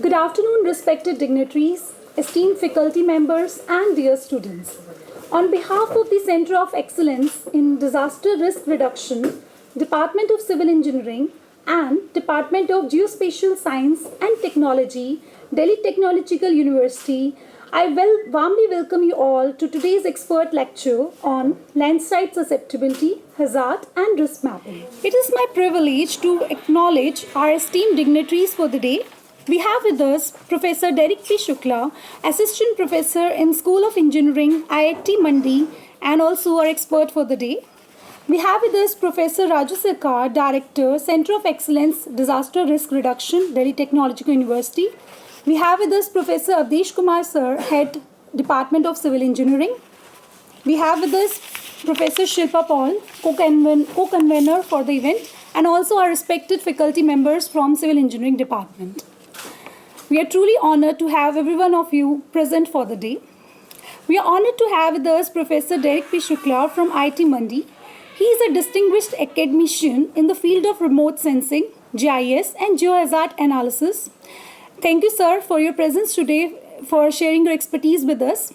Good afternoon, respected dignitaries, esteemed faculty members, and dear students. On behalf of the Center of Excellence in Disaster Risk Reduction, Department of Civil Engineering, and Department of Geospatial Science and Technology, Delhi Technological University, I warmly welcome you all to today's expert lecture on landslide susceptibility, hazard, and risk mapping. It is my privilege to acknowledge our esteemed dignitaries for the day. We have with us Professor Derek P. Shukla, Assistant Professor in School of Engineering, IIT Mandi, and also our expert for the day. We have with us Professor Raju Sircar, Director, Center of Excellence, Disaster Risk Reduction, Delhi Technological University. We have with us Professor Avdesh Kumar Sir, Head, Department of Civil Engineering. We have with us Professor Shilpa Paul, co-convener for the event, and also our respected faculty members from Civil Engineering Department. We are truly honored to have every one of you present for the day. We are honored to have with us Professor Derek P. Shukla from IIT Mandi. He is a distinguished academician in the field of remote sensing, GIS, and geohazard analysis. Thank you, sir, for your presence today, for sharing your expertise with us.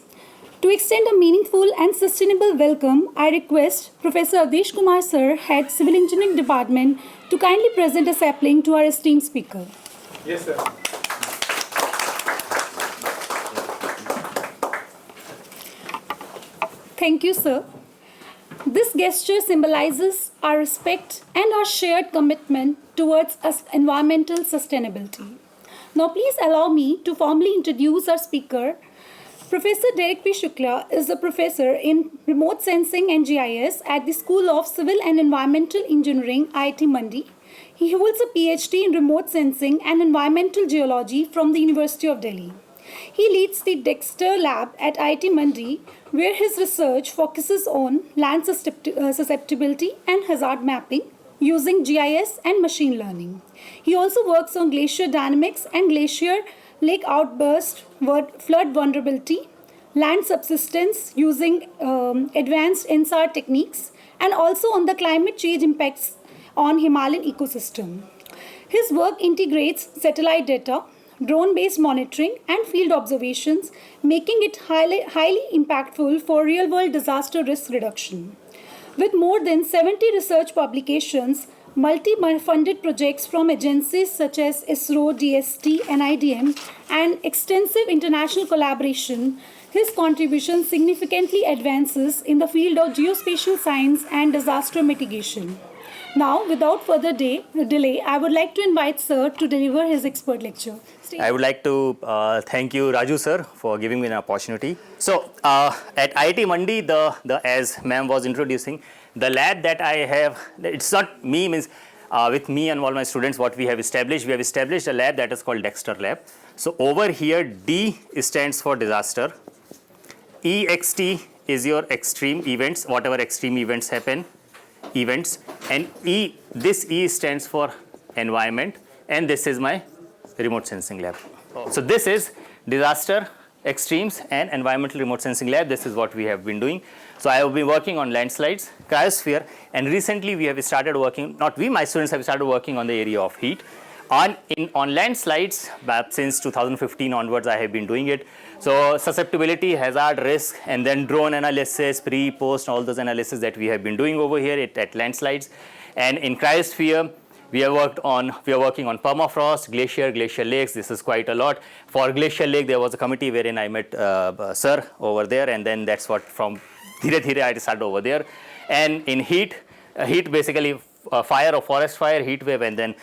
To extend a meaningful and sustainable welcome, I request Professor Avdesh Kumar Sir, Head Civil Engineering Department, to kindly present a sapling to our esteemed speaker. Yes, sir. Thank you, sir. This gesture symbolizes our respect and our shared commitment towards environmental sustainability. Now, please allow me to formally introduce our speaker. Professor Derek P. Shukla is a professor in remote sensing and GIS at the School of Civil and Environmental Engineering, IIT Mandi. He holds a PhD in remote sensing and environmental geology from the University of Delhi. He leads the Dexter Lab at IIT Mandi, where his research focuses on land susceptibility and hazard mapping using GIS and machine learning. He also works on glacier dynamics and glacier lake outburst, flood vulnerability, land subsidence using advanced INSAR techniques, and also on the climate change impacts on Himalayan ecosystem. His work integrates satellite data, drone-based monitoring, and field observations, making it highly impactful for real-world disaster risk reduction. With more than 70 research publications, multi-funded projects from agencies such as ISRO, DST, NIDM, and extensive international collaboration, his contribution significantly advances in the field of geospatial science and disaster mitigation. Now, without further delay, I would like to invite Sir to deliver his expert lecture. I would like to thank you, Raju sir, for giving me an opportunity. So, at IIT Mandi, as ma'am was introducing, the lab that I have, it's not me, means with me and all my students, what we have established a lab that is called Dexter Lab. So, over here, D stands for disaster, EXT is your extreme events, whatever extreme events happen, and this E stands for environment, and this is my remote sensing lab. So this is disaster, extremes, and environmental remote sensing lab. This is what we have been doing. So I have been working on landslides, cryosphere, and recently we have started working, not we, my students have started working on the area of heat. On landslides, since 2015 onwards, I have been doing it. So susceptibility, hazard, risk, and then drone analysis, pre, post, all those analysis that we have been doing over here at landslides. And in cryosphere, we are working on permafrost, glacier lakes. This is quite a lot. For glacier lake, there was a committee wherein I met sir over there, and then that's what from dhire dhire I started over there. And in heat basically fire or forest fire, heat wave, and then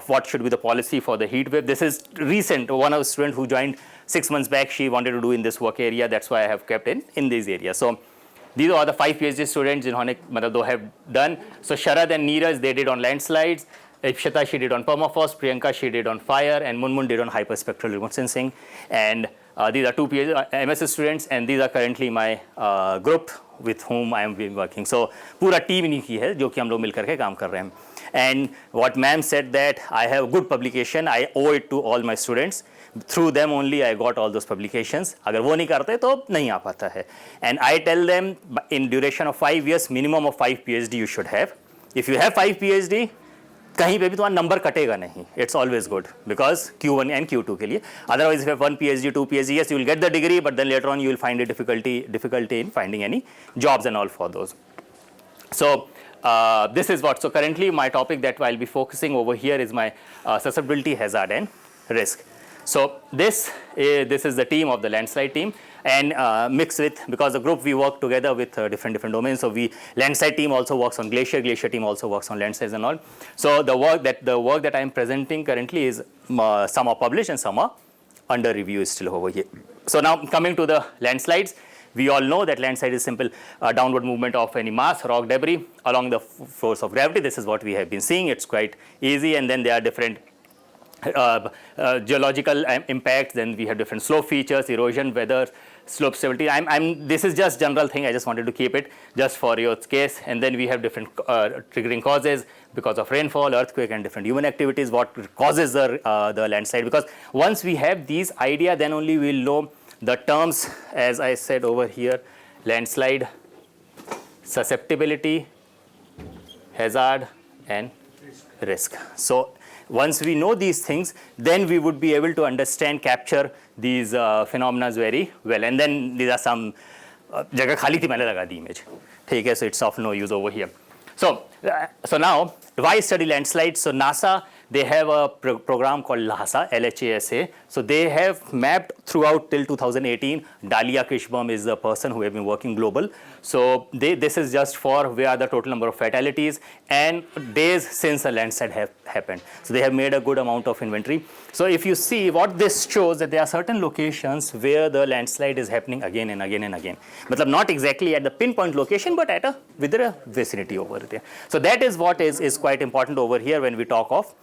what should be the policy for the heat wave. This is recent. One of the students who joined 6 months back, she wanted to do in this work area. That's why I have kept in these areas. So these are the 5 PhD students जिन्होंने मतलब दो have done. So Sharad and Neeraj, they did on landslides. Ipshita, she did on permafrost. Priyanka, she did on fire, and Munmun did on hyperspectral remote sensing. And these are 2 PhD MS students, and these are currently my group with whom I am working. So पूरा team इन्हीं की है जो कि हम लोग मिलकर के काम कर रहे हैं. And what ma'am said that I have good publication, I owe it to all my students. Through them only I got all those publications. अगर वो नहीं करते तो नहीं आ पाता है. And I tell them in duration of 5 years, minimum of 5 PhD you should have. If you have 5 PhD, कहीं पे भी तुम्हारा नंबर कटेगा नहीं. It's always good because Q1 and Q2 के लिए. Otherwise, if you have 1 PhD, 2 PhD, yes, you will get the degree, but then later on you will find it difficulty in finding any jobs and all for those. So this is what. So currently, my topic that I'll be focusing over here is my susceptibility, hazard, and risk. So this is the team of the landslide team, and mixed with, because the group we work together with different domains. So landslide team also works on glacier team also works on landslides and all. So the work that I am presenting currently is some are published and some are under review still over here. So now coming to the landslides, we all know that landslide is simple downward movement of any mass, rock, debris along the force of gravity. This is what we have been seeing. It's quite easy, and then there are different geological impacts. Then we have different slope features, erosion, weather, slope stability. This is just general thing. I just wanted to keep it just for your case. And then we have different triggering causes because of rainfall, earthquake, and different human activities. What causes the landslide? Because once we have these idea, then only we'll know the terms, as I said over here: landslide, susceptibility, hazard, and risk. So once we know these things, then we would be able to understand, capture these phenomena very well. And then these are some जगह खाली थी, मैंने लगा दी image. ठीक है, so it's of no use over here. So now, why study landslides? So NASA, they have a program called LHASA, LHASA. So they have mapped throughout till 2018. Dalia Kishbom is the person who have been working global. So this is just for where are the total number of fatalities and days since a landslide have happened. So they have made a good amount of inventory. So if you see what this shows, that there are certain locations where the landslide is happening again and again and again. Matlab not exactly at the pinpoint location, but at within a vicinity over there. So that is what is quite important over here when we talk of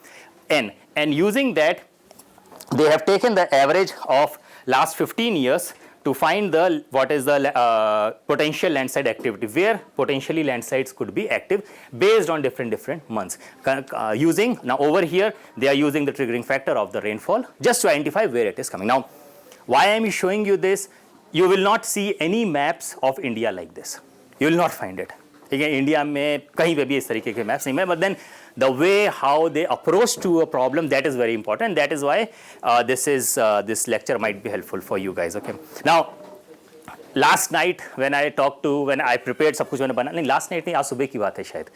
N. And using that, they have taken the average of last 15 years to find what is the potential landslide activity, where potentially landslides could be active based on different months. Using, now over here, they are using the triggering factor of the rainfall just to identify where it is coming. Now, why I am showing you this? You will not see any maps of India like this. You will not find it. Again, India में कहीं पे भी इस तरीके के maps नहीं है, but then the way how they approach to a problem, that is very important. That is why this lecture might be helpful for you guys. Okay. Now, last night when I prepared सब कुछ मैंने बना, नहीं last night नहीं, आज सुबह की बात है शायद,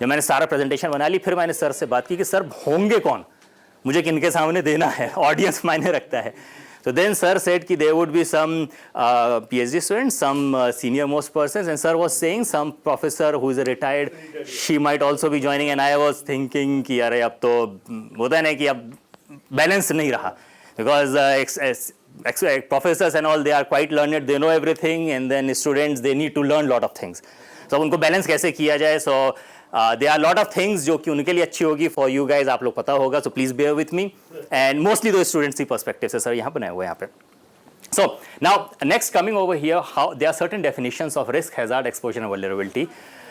जब मैंने सारा presentation बना ली, फिर मैंने सर से बात की कि सर होंगे कौन, मुझे किनके सामने देना है, audience मायने रखता है. So then sir said कि there would be some PhD students, some senior most persons, and sir was saying some professor who is a retired, she might also be joining, and I was thinking कि यार अब तो होता है ना कि अब balance नहीं रहा, because professors and all, they are quite learned, they know everything, and then students, they need to learn lot of things. So उनको balance कैसे किया जाए? So there are a lot of things जो कि उनके लिए अच्छी होगी, for you guys आप लोग पता होगा, so please bear with me, and mostly those students की perspective से सर यहाँ बनाए हुए यहाँ पे. So now next coming over here, how there are certain definitions of risk, hazard, exposure, and vulnerability.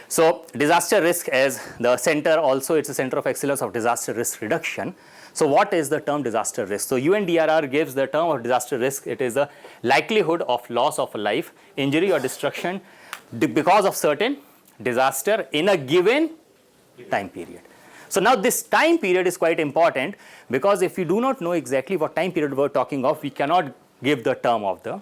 So disaster risk as the center, also it's a center of excellence of disaster risk reduction. So what is the term disaster risk? So UNDRR gives the term of disaster risk. It is the likelihood of loss of a life, injury, or destruction because of certain disaster in a given time period. So now this time period is quite important, because if we do not know exactly what time period we're talking of, we cannot give the term of the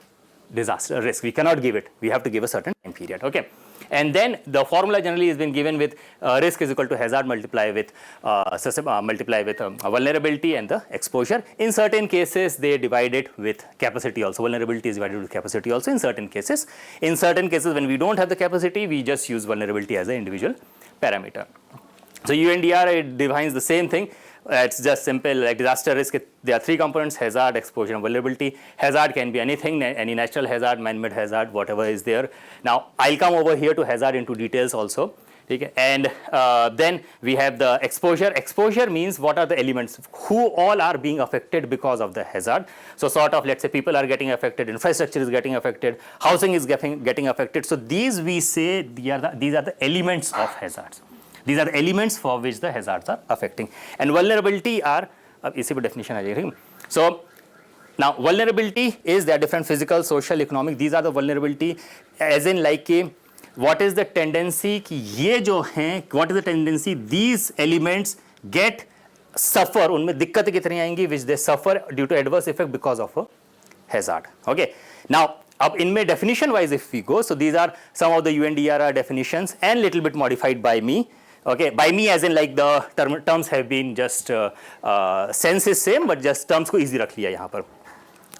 disaster risk. We cannot give it. We have to give a certain time period. Okay. And then the formula generally has been given with risk is equal to hazard multiply with vulnerability and the exposure. In certain cases, they divide it with capacity also. Vulnerability is divided with capacity also in certain cases. In certain cases, when we don't have the capacity, we just use vulnerability as an individual parameter. So UNDR defines the same thing. It's just simple, like disaster risk. There are three components: hazard, exposure, and vulnerability. Hazard can be anything, any natural hazard, man-made hazard, whatever is there. Now, I'll come over here to hazard into details also. Okay. And then we have the exposure. Exposure means what are the elements, who all are being affected because of the hazard. So sort of, let's say people are getting affected, infrastructure is getting affected, housing is getting affected. So these we say these are the elements of hazards. These are the elements for which the hazards are affecting. And vulnerability are, इसी पे definition आ जाएगी. So now vulnerability is there are different physical, social, economic. These are the vulnerability as in like what is the tendency कि ये जो हैं, what is the tendency these elements get suffer, उनमें दिक्कतें कितनी आएंगी which they suffer due to adverse effect because of a hazard. Okay, now अब इनमें definition wise if we go, so these are some of the UNDRR definitions and little bit modified by me. Okay, by me as in like the terms have been just sense is same but just terms को easy रख लिया यहाँ पर.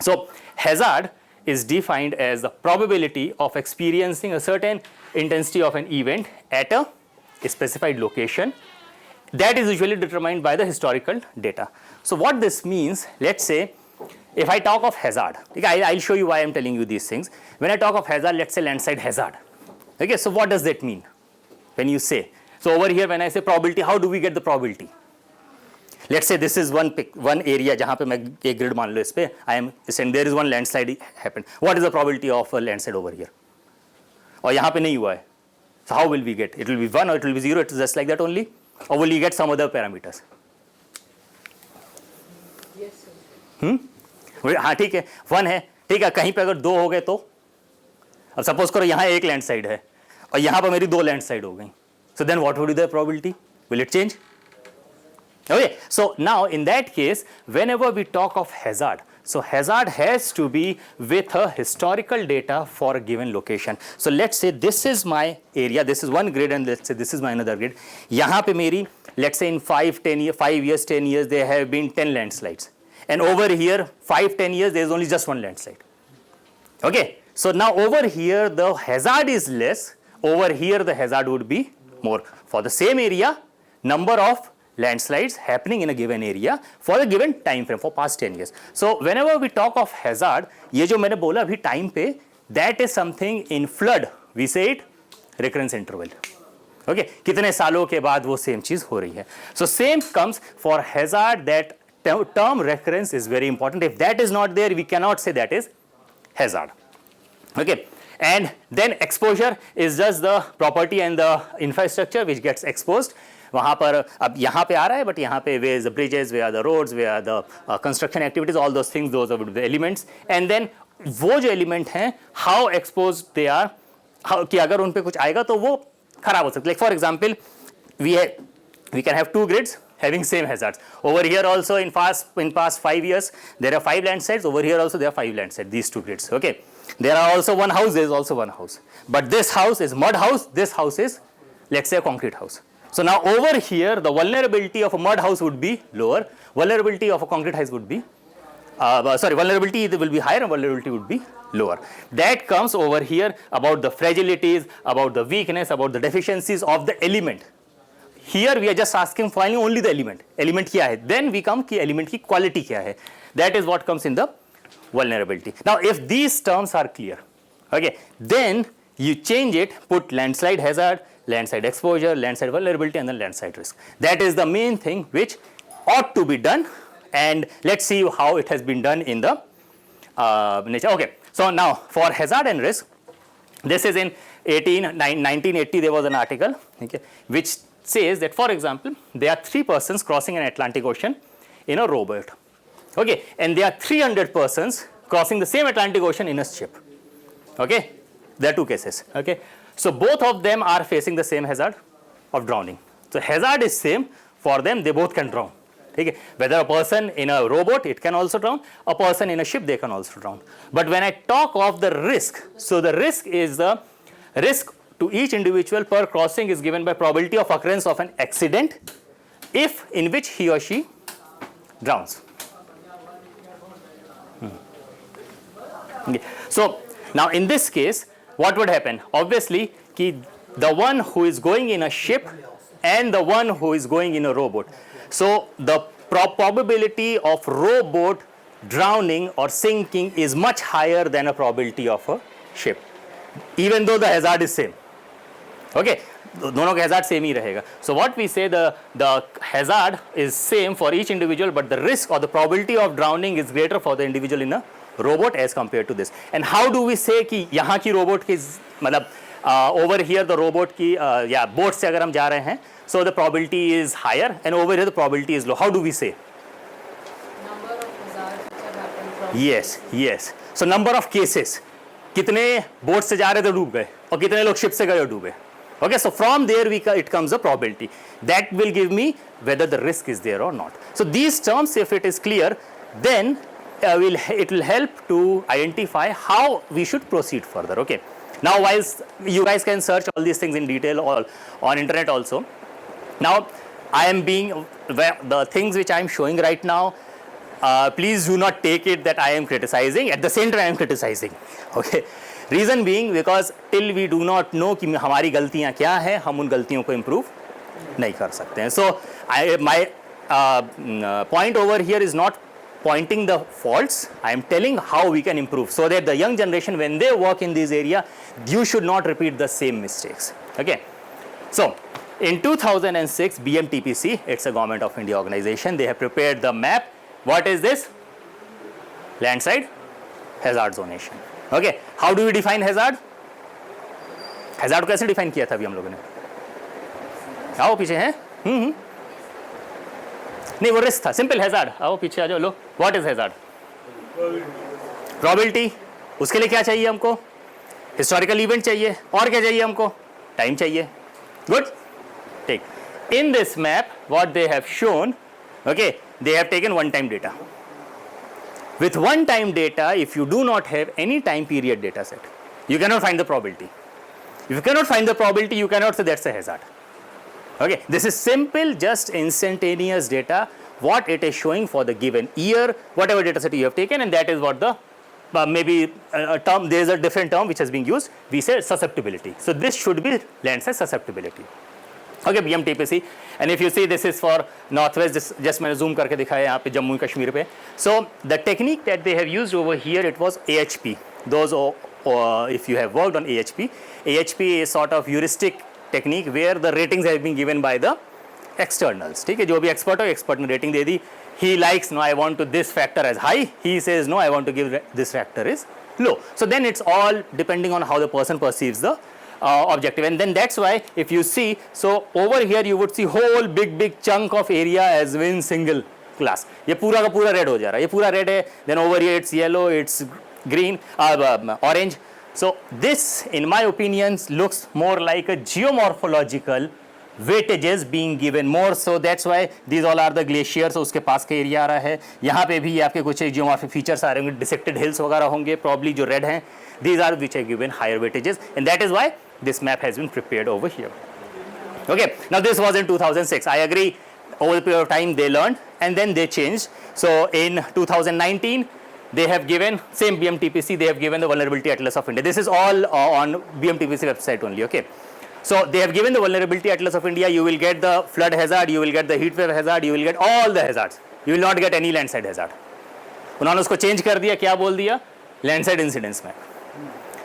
So hazard is defined as the probability of experiencing a certain intensity of an event at a specified location that is usually determined by the historical data. So what this means, let's say if I talk of hazard, okay, I'll show you why I'm telling you these things. When I talk of hazard, let's say landslide hazard. Okay, so what does that mean when you say? So over here when I say probability, how do we get the probability? Let's say this is one area जहाँ पे मैं एक grid मान लो इस पे I am saying there is one landslide happened. What is the probability of a landslide over here? और यहाँ पे नहीं हुआ है. So how will we get? It will be 1 or it will be 0. It is just like that only. Or will you get some other parameters? Yes, sir. हाँ ठीक है 1 है ठीक है कहीं पे अगर 2 हो गए तो अब सपोज करो यहाँ एक लैंडस्लाइड है और यहाँ पर मेरी 2 लैंडस्लाइड हो गई. So then what would be the probability? Will it change? Okay, so now in that case, whenever we talk of hazard, so hazard has to be with a historical data for a given location. So let's say this is my area, this is one grid and let's say this is my another grid. यहाँ पे मेरी, let's say in 5 years, 10 years, there have been 10 landslides. And over here, 5-10 years, there is only just one landslide. Okay, so now over here, the hazard is less. Over here, the hazard would be more. For the same area, number of landslides happening in a given area for a given time frame for past 10 years. So whenever we talk of hazard, ये जो मैंने बोला अभी time पे, that is something in flood, we say it recurrence interval. Okay, कितने सालों के बाद वो same चीज हो रही है. So same comes for hazard, that term recurrence is very important. If that is not there, we cannot say that is hazard. Okay, and then exposure is just the property and the infrastructure which gets exposed. वहाँ पर अब यहाँ पे आ रहा है but यहाँ पे where the bridges, where the roads, where the construction activities, all those things, those are the elements. And then वो जो element हैं how exposed they are, कि अगर उन पे कुछ आएगा तो वो खराब हो सकता है. Like for example, we can have 2 grids having same hazards. Over here also in past 5 years there are 5 landslides. Over here also there are 5 landslides. These 2 grids. Okay. There are also one house. There is also one house. But this house is mud house. This house is, let's say, a concrete house. So now over here the vulnerability of a mud house would be lower. Vulnerability of a concrete house would be, vulnerability will be higher and vulnerability would be lower. That comes over here about the fragilities, about the weakness, about the deficiencies of the element. Here we are just asking finally only the element. Element क्या है? Then we come कि element की quality क्या है? That is what comes in the vulnerability. Now if these terms are clear, okay, then you change it, put landslide hazard, landslide exposure, landslide vulnerability and then landslide risk. That is the main thing which ought to be done, and let's see how it has been done in the nature. Okay, so now for hazard and risk, this is in 1980 there was an article, okay, which says that for example there are 3 persons crossing an Atlantic Ocean in a rowboat, okay, and there are 300 persons crossing the same Atlantic Ocean in a ship. Okay, there are 2 cases. Okay, so both of them are facing the same hazard of drowning. So hazard is same for them, they both can drown. Okay, whether a person in a rowboat, it can also drown, a person in a ship, they can also drown. But when I talk of the risk, so the risk is the risk to each individual per crossing is given by probability of occurrence of an accident if in which he or she drowns. Okay. So now in this case what would happen? Obviously ki the one who is going in a ship and the one who is going in a rowboat, so the probability of rowboat drowning or sinking is much higher than a probability of a ship, even though the hazard is same. Okay, दोनों का hazard same ही रहेगा. So what we say, the hazard is same for each individual, but the risk or the probability of drowning is greater for the individual in a rowboat as compared to this. And how do we say कि यहाँ की rowboat की मतलब over here the rowboat की या boat से अगर हम जा रहे हैं, so the probability is higher and over here the probability is low. How do we say? Number of hazards which have happened from Yes. So number of cases, कितने boat से जा रहे थे डूब गए और कितने लोग शिप से गए और डूबे. Okay, so from there it comes a probability. That will give me whether the risk is there or not. So these terms, if it is clear, then it will help to identify how we should proceed further. Okay. Now, whilst you guys can search all these things in detail all on internet also. Now, I am being the things which I am showing right now. Please do not take it that I am criticizing. At the same time, I am criticizing. Okay. Reason being because till we do not know कि हमारी गलतियाँ क्या हैं, हम उन गलतियों को improve नहीं कर सकते हैं. So my point over here is not pointing the faults. I am telling how we can improve so that the young generation, when they work in this area, you should not repeat the same mistakes. Okay. So in 2006, BMTPC, it's a Government of India organization. They have prepared the map. What is this? Landside hazard zonation. Okay. How do we define hazard? Hazard को कैसे define किया था अभी हम लोगों ने? आओ पीछे हैं? नहीं वो रिस्क था. Simple hazard. आओ पीछे आ जाओ. लो, व्हाट इज हैजार्ड? प्रोबेबिलिटी. उसके लिए क्या चाहिए हमको? हिस्टोरिकल इवेंट चाहिए. और क्या चाहिए हमको? टाइम चाहिए. Good. Take. In this map what they have shown, okay, they have taken one time data. With one time data, if you do not have any time period data set, you cannot find the probability. If you cannot find the probability, you cannot say that's a hazard. Okay, this is simple, just instantaneous data, what it is showing for the given year, whatever data set you have taken, and that is what the maybe a term, there is a different term which has been used, we say susceptibility. So this should be landside susceptibility. Okay, BMTPC, and if you see this is for northwest, just मैंने zoom करके दिखाया यहाँ पे जम्मू कश्मीर पे. So the technique that they have used over here, it was AHP. Those if you have worked on AHP, AHP is sort of heuristic technique where the ratings have been given by the externals. ठीक है, जो भी expert हो, expert ने rating they the. He likes, no, I want to this factor as high. He says no, I want to give this factor is low. So then it's all depending on how the person perceives the objective, and then that's why if you see, so over here you would see whole big chunk of area as in single class. ये पूरा का पूरा red हो जा रहा है. ये पूरा red है. Then over here it's yellow, it's green, orange. So this, in my opinion, looks more like a geomorphological weightages being given more. So that's why these all are the glaciers. So उसके पास का area आ रहा है. यहाँ पे भी आपके कुछ geomorphic features आ रहे होंगे, dissected hills वगैरह होंगे, probably जो red हैं. These are which are given higher weightages, and that is why this map has been prepared over here. Okay, now this was in 2006. I agree, over the period of time they learned and then they changed. So in 2019, they have given, same BMTPC, they have given the Vulnerability Atlas of India. This is all on BMTPC website only, okay. So they have given the Vulnerability Atlas of India. You will get the flood hazard, you will get the heat wave hazard, you will get all the hazards. You will not get any landside hazard. उन्होंने उसको change कर दिया, क्या बोल दिया? Landside incidence map.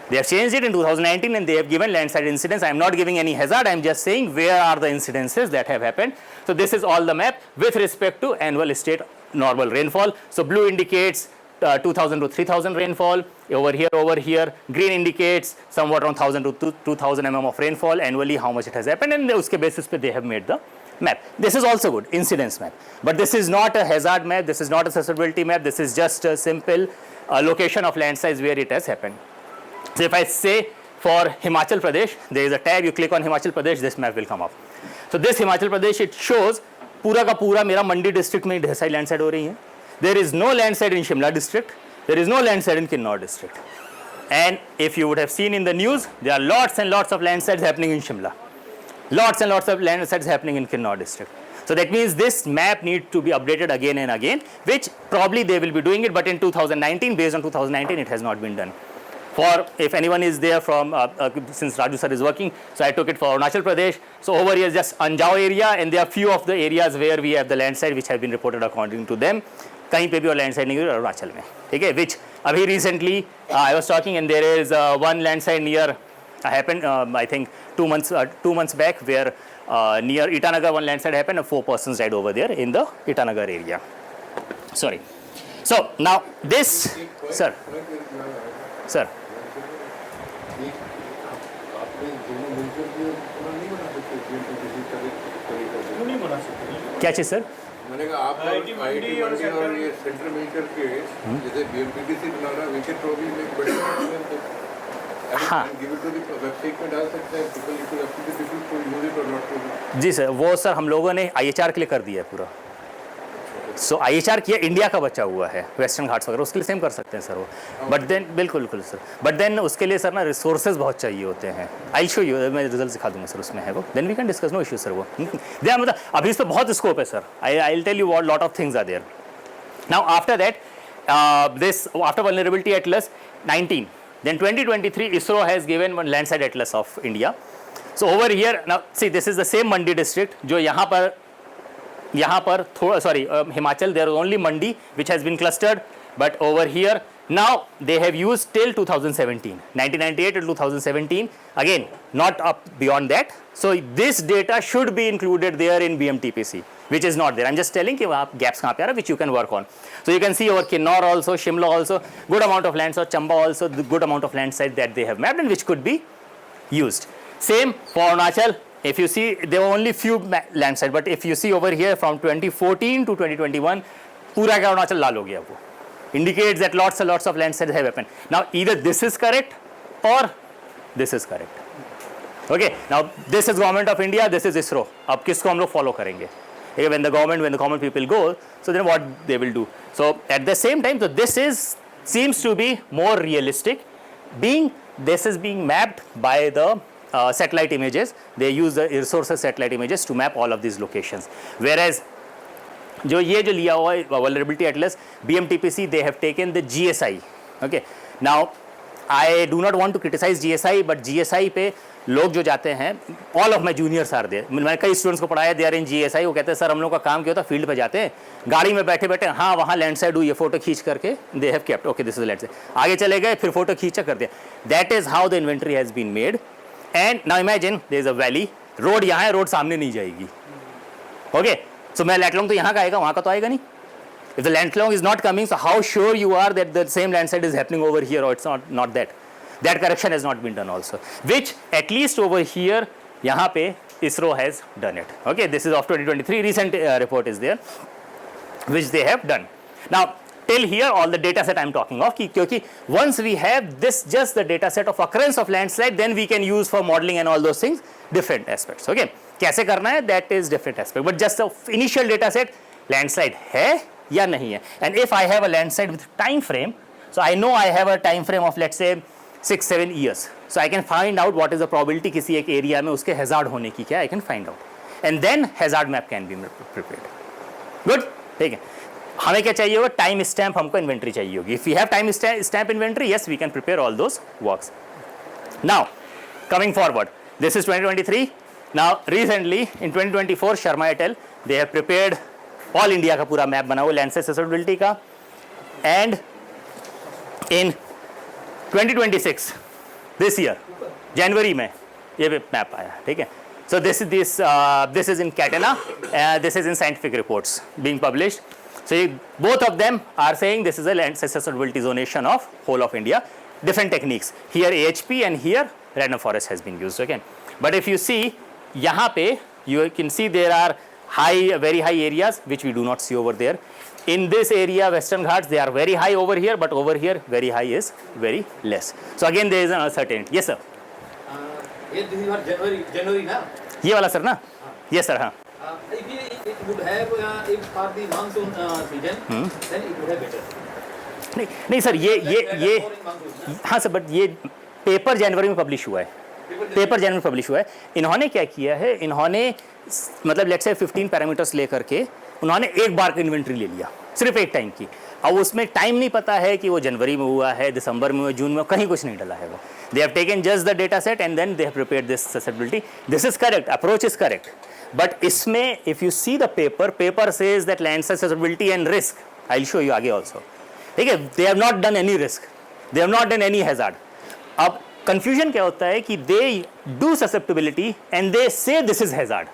They have changed it in 2019 and they have given landside incidents. I am not giving any hazard, I am just saying where are the incidences that have happened. So this is all the map with respect to annual state normal rainfall. So blue indicates 2000 to 3000 rainfall, over here. Green indicates somewhat around 1000 to 2000 mm of rainfall annually, how much it has happened, and uske basis pe they have made the map. This is also good, incidence map. But this is not a hazard map, this is not a susceptibility map, this is just a simple location of landslides where it has happened. So if I say for Himachal Pradesh, there is a tab, you click on Himachal Pradesh, this map will come up. So this Himachal Pradesh, it shows पूरा का पूरा मेरा मंडी district में ढेर सारी landslide हो रही है. There is no landslide in Shimla district, there is no landslide in Kinnaur district. And if you would have seen in the news, there are lots and lots of landslides happening in Shimla. Lots and lots of landslides happening in Kinnaur district. So that means this map needs to be updated again and again, which probably they will be doing it, but in 2019, based on 2019, it has not been done. For if anyone is there from, since Raju sir is working, so I took it for Arunachal Pradesh. So over here is just Anjao area, and there are few of the areas where we have the landslide which have been reported according to them. कहीं पे भी और landslide नहीं हुई अरुणाचल में, ठीक है. Which अभी recently I was talking and there is one landslide near happened I think 2 months back where near Itanagar one landslide happened and 4 persons died over there in the Itanagar area. Sorry. So now this, sir. क्या चीज़ sir? मैंने कहा आप IT मंडी और ये centre मिलकर के जैसे BMTC बना रहा है, we can probably make better हाँ give it to the website में डाल सकते हैं people, it is up to the people to use it or not to use it. जी सर, वो सर हम लोगों ने IHR के लिए कर दिया है पूरा। सो IHR किया, इंडिया का बचा हुआ है वेस्टर्न घाट्स वगैरह, उसके लिए सेम कर सकते हैं सर वो। बट देन बिल्कुल बिल्कुल सर, बट देन उसके लिए सर ना रिसोर्सेज बहुत चाहिए होते हैं। आई शो यू, मैं रिजल्ट दिखा दूंगा सर, उसमें है वो, then we can discuss, no issue sir वो। देन मतलब अभी इस पर बहुत स्कोप है sir, I will tell you what lot of things are there. Now after that this after vulnerability atlas 19, then 2023 ISRO has given one landside atlas of India. So over here now see, this is the same Mandi district जो यहाँ पर थोड़ा sorry Himachal, there is only Mandi which has been clustered, but over here now they have used till 2017, 1998 till 2017, again not up beyond that. So this data should be included there in BMTPC, which is not there. I'm just telling you वहाँ gaps कहाँ पे आ रहा है, which you can work on. So you can see over Kinnaur also, Shimla also, good amount of lands, or Chamba also, the good amount of land site that they have mapped and which could be used. Same for Arunachal. If you see, there were only few land site, but if you see over here from 2014 to 2021, पूरा का Arunachal लाल हो गया वो. Indicates that lots and lots of land sites have happened. Now either this is correct or this is correct. Okay. Now this is Government of India, this is ISRO. अब किसको हम लोग follow करेंगे? When the common people go, so then what they will do? So at the same time, so this seems to be more realistic, being this is being mapped by the satellite images. They use the resources satellite images to map all of these locations. Whereas जो लिया हुआ है vulnerability atlas, BMTPC, they have taken the GSI. Okay. Now I do not want to criticize GSI, but GSI पे लोग जो जाते हैं, all of my juniors are there, मैंने कई स्टूडेंट्स को पढ़ाया, दे आर इन GSI, वो कहते हैं सर हम लोग का काम क्या होता है, फील्ड पे जाते हैं, गाड़ी में बैठे बैठे हाँ वहाँ लैंड साइड हुई है, फोटो खींच करके they have kept, okay this is landslide, आगे चले गए फिर फोटो खींचा कर दिया। That is how the inventory has been made. And now imagine there is a valley, road यहाँ है, रोड सामने नहीं जाएगी, ओके, सो मैं लैटलॉन्ग तो यहाँ का आएगा, वहाँ का तो आएगा नहीं। If the landslide is not coming, so how sure you are that the same landslide is happening over here, or it's not that? That correction has not been done also, which at least over here, यहाँ पे ISRO has done it. Okay, this is of 2023. Recent report is there, which they have done. Now, till here, all the data set I'm talking of, क्योंकि once we have this, just the data set of occurrence of landslide, then we can use for modeling and all those things, different aspects. Okay, कैसे करना है? That is different aspect. But just the initial data set, landslide है या नहीं है? And if I have a landslide with time frame, so I know I have a time frame of let's say 6-7 years, so I can find out what is the probability किसी एक area में उसके hazard होने की क्या, I can find out, and then hazard map can be prepared. Good, ठीक है। हमें क्या चाहिए होगा? टाइम स्टैम्प हमको इन्वेंट्री चाहिए होगी। If you have time stamp inventory, yes we can prepare all those works. Now coming forward, this is 2023। Now recently in 2024 Sharma et al they have prepared all India का पूरा map बना हुआ landslide susceptibility का, and in 2026 this year जनवरी में ये map आया, ठीक है। So this is in Catena, this is in scientific reports being published. So both of them are saying this is a land susceptibility zonation of whole of India. Different techniques. Here AHP and here random forest has been used. Okay, but if you see, यहाँ पे you can see there are very high areas which we do not see over there. In this area, Western Ghats, they are very high over here, but over here very high is very less. So again there is an uncertainty. Yes sir. This is for January ना? ये वाला sir ना? Yes sir, हाँ. If it would have if for the monsoon season, then it would have better. नहीं sir, ये हाँ sir, but ये paper जनवरी में पब्लिश हुआ है, पेपर जनवरी में पब्लिश हुआ है। इन्होंने क्या किया है, इन्होंने मतलब लेट्स से 15 पैरामीटर्स लेकर के उन्होंने एक बार की इन्वेंट्री ले लिया, सिर्फ एक टाइम की। अब उसमें टाइम नहीं पता है कि वो जनवरी में हुआ है, दिसंबर में हुआ, जून में, कहीं कुछ नहीं डला है वो। They have taken just the data set and then they have prepared this susceptibility. This is correct, approach is correct, but इसमें if you see the paper says that landslide susceptibility and risk, I will show you आगे also, ठीक है। They have not done any risk, they have not done any hazard. अब confusion क्या होता है कि they do susceptibility and they say this is hazard,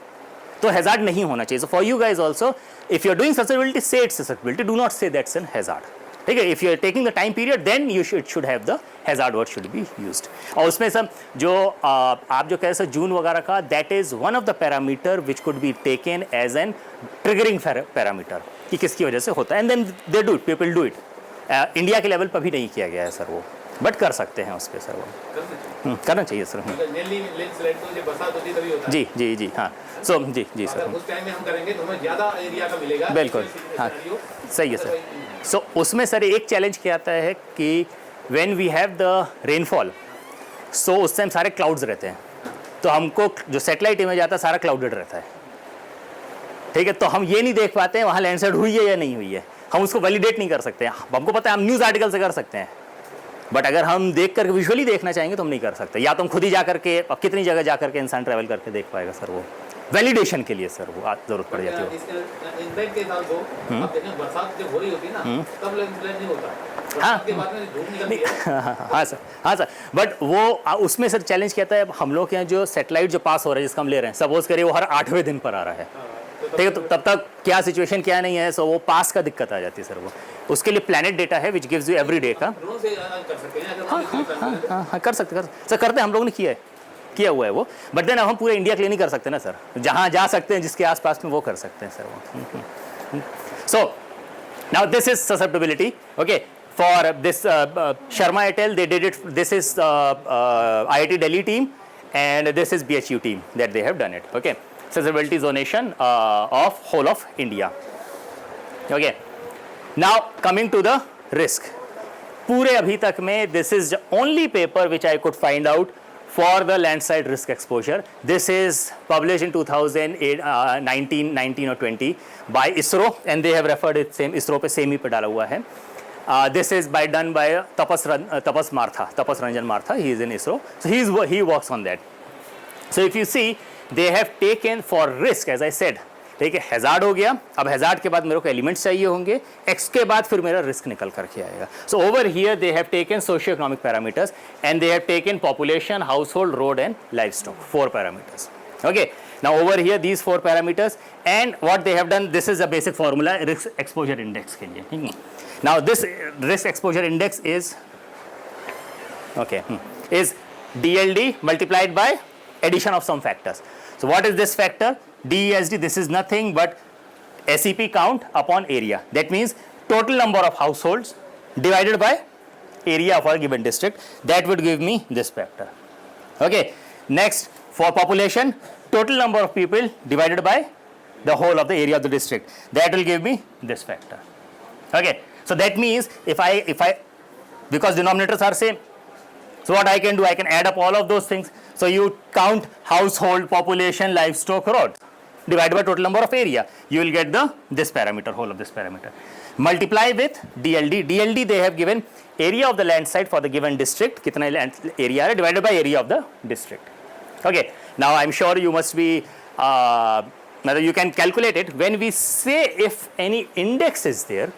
तो hazard नहीं होना चाहिए। So for you guys also, if you are doing susceptibility, say it's susceptibility, do not say that's an hazard, ठीक है। if you are taking the time period, then you should have the hazard word should be used। और उसमें सब जो आप जो कह सकते जून वगैरह का, that is one of the parameter which could be taken as an triggering parameter कि किसकी वजह से होता है, and then they do it, people do it। India के लेवल पर भी नहीं किया गया है सर वो, बट कर सकते हैं उस पर सर वो करना चाहिए सर। लैंडस्लाइड तो जब बरसात होती है तभी होता है। जी जी जी हाँ, सो जी जी सर, अगर उस टाइम में हम करेंगे तो हमें ज़्यादा एरिया का मिलेगा। बिल्कुल हाँ, सही है सर। सो उसमें सर एक चैलेंज क्या आता है कि when we have the rainfall, so उस टाइम सारे क्लाउड्स रहते हैं, तो हमको जो सैटेलाइट इमेज आता है सारा क्लाउडेड रहता है, ठीक है। तो हम ये नहीं देख पाते हैं वहाँ लैंडस्लाइड हुई है या नहीं हुई है, हम उसको वैलिडेट नहीं कर सकते हैं। हमको पता है हम न्यूज़ आर्टिकल से कर सकते हैं, बट अगर हम देख कर विजुअली देखना चाहेंगे तो हम नहीं कर सकते। या तो हम खुद ही जा करके, अब कितनी जगह जा करके इंसान ट्रैवल करके देख पाएगा सर, वो वैलिडेशन के लिए सर वो जरूरत पड़ जाती है। इनफैक्ट के हिसाब से आप देखें बरसात जब हो रही होती है ना तब लैंडस्लाइड नहीं होता, बरसात के बाद में धूप निकलती है। हाँ सर, हाँ सर, बट वो उसमें सर चैलेंज क्या था, हम लोग के यहाँ जो सैटेलाइट जो पास हो रहा है जिसका हम ले रहे हैं, सपोज करिए वो हर 8वें दिन पर आ रहा है, ठीक है, तो तब तक क्या सिचुएशन क्या नहीं है, सो वो पास का दिक्कत आ जाती है सर। वो उसके लिए प्लैनेट डेटा है which gives you every day का। ड्रोन से कर सकते हैं अगर हाँ कर सकते सर, करते हैं हम लोगों ने किया हुआ है वो, बट देन अब हम पूरे इंडिया के लिए नहीं कर सकते ना सर, जहाँ जा सकते हैं जिसके आसपास में वो कर सकते हैं सर वो। So now this is susceptibility, okay, for this Sharma Airtel they did it, this is IIT Delhi team and this is BHU team that they have done it, okay, susceptibility zonation of whole of India, okay. Now coming to the risk, पूरे अभी तक में this is the only paper which I could find out for the landslide risk exposure. This is published in 2008, 19 or 20 by ISRO and they have referred it same, ISRO पे same ही पे डाला हुआ है. This is done by Tapas Ranjan Martha, he is in ISRO, so he works on that. So if you see, they have taken for risk, as I said, ठीक है, hazard हो गया, अब हैजार्ड के बाद मेरे को एलिमेंट्स चाहिए होंगे, एक्स के बाद फिर मेरा रिस्क निकल करके आएगा. So over here they have taken socio economic parameters and they have taken population, house hold, road and life stock, 4 parameters. Okay, now over here these 4 parameters and what they have done, this is a basic formula risk exposure index के लिए. Now this risk exposure index is okay, is DLD multiplied by addition of some factors. So what is this factor? DESD, this is nothing but SEP count upon area. That means total number of households divided by area of a given district. That would give me this factor. Okay, next for population, total number of people divided by the whole of the area of the district. That will give me this factor. Okay, so that means if I because denominators are same, so what I can do, I can add up all of those things. So you count household, population, livestock, road, divided by total number of area. You will get this parameter, whole of this parameter. Multiply with DLD. DLD they have given area of the land site for the given district. कितना land area है divided by area of the district. Okay. Now I'm sure you must be, you can calculate it. When we say if any index is there,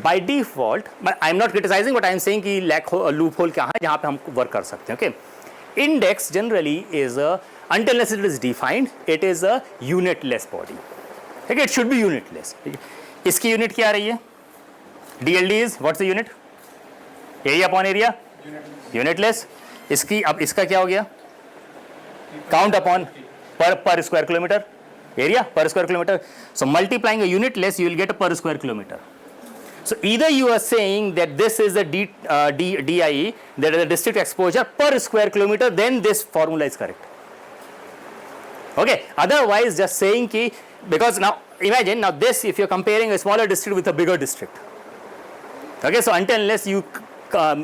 by default, but I'm not criticizing, but I'm saying कि loophole कहाँ है जहाँ पे हम work कर सकते हैं. Okay. Index generally is until unless it is defined, it is a unitless body. Okay, it should be unitless. इसकी unit क्या आ रही है? DLD is what's the unit? Area upon area? Unitless. इसकी अब इसका क्या हो गया? Count upon per square kilometer. Area per square kilometer. So multiplying a unitless, you will get a per square kilometer. So either you are saying that this is a DIE, that is the district exposure per square kilometer, then this formula is correct. Okay, otherwise just saying ki, because now imagine now this, if you are comparing a smaller district with a bigger district. Okay, so until unless you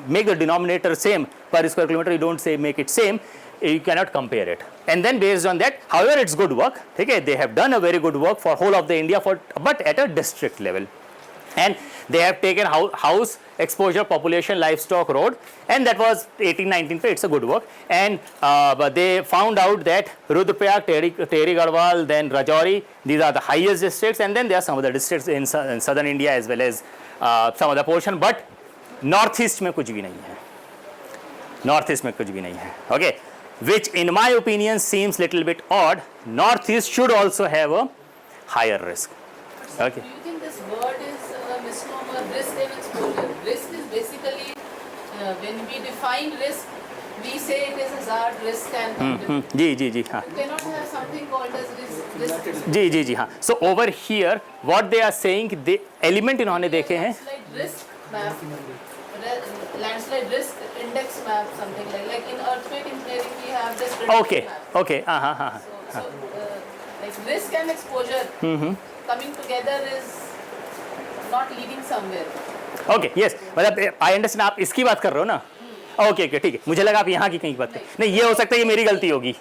make the denominator same per square kilometer, you don't say make it same, you cannot compare it. And then based on that, however it's good work, okay, they have done a very good work for whole of the India, but at a district level. And they have taken house, exposure, population, livestock, road, and that was 18-19 pe, it's a good work. And but they found out that Rudraprayag, Tehri Garhwal, then Rajouri, these are the highest districts, and then there are some other districts in southern India as well as some other portion, but northeast में कुछ भी नहीं है, northeast में कुछ भी नहीं है. Okay, which in my opinion seems little bit odd. Northeast should also have a higher risk. Okay. Do you think this word is a misnomer, risk and exposure? Risk is basically, when we define risk, we say it is hazard, risk and जी हाँ. You cannot have something called as risk. जी हाँ. So over here, what they are saying, the element इन्होंने देखे हैं. Landslide risk map, landslide risk index map, something like in earthquake engineering we have this Okay, map. okay, So like risk and exposure coming together is not leading somewhere. Okay yes मतलब I understand आप इसकी बात कर रहे हो ना okay okay ठीक है मुझे लगा आप यहाँ की कहीं बात कर नहीं ये हो सकता है ये मेरी गलती होगी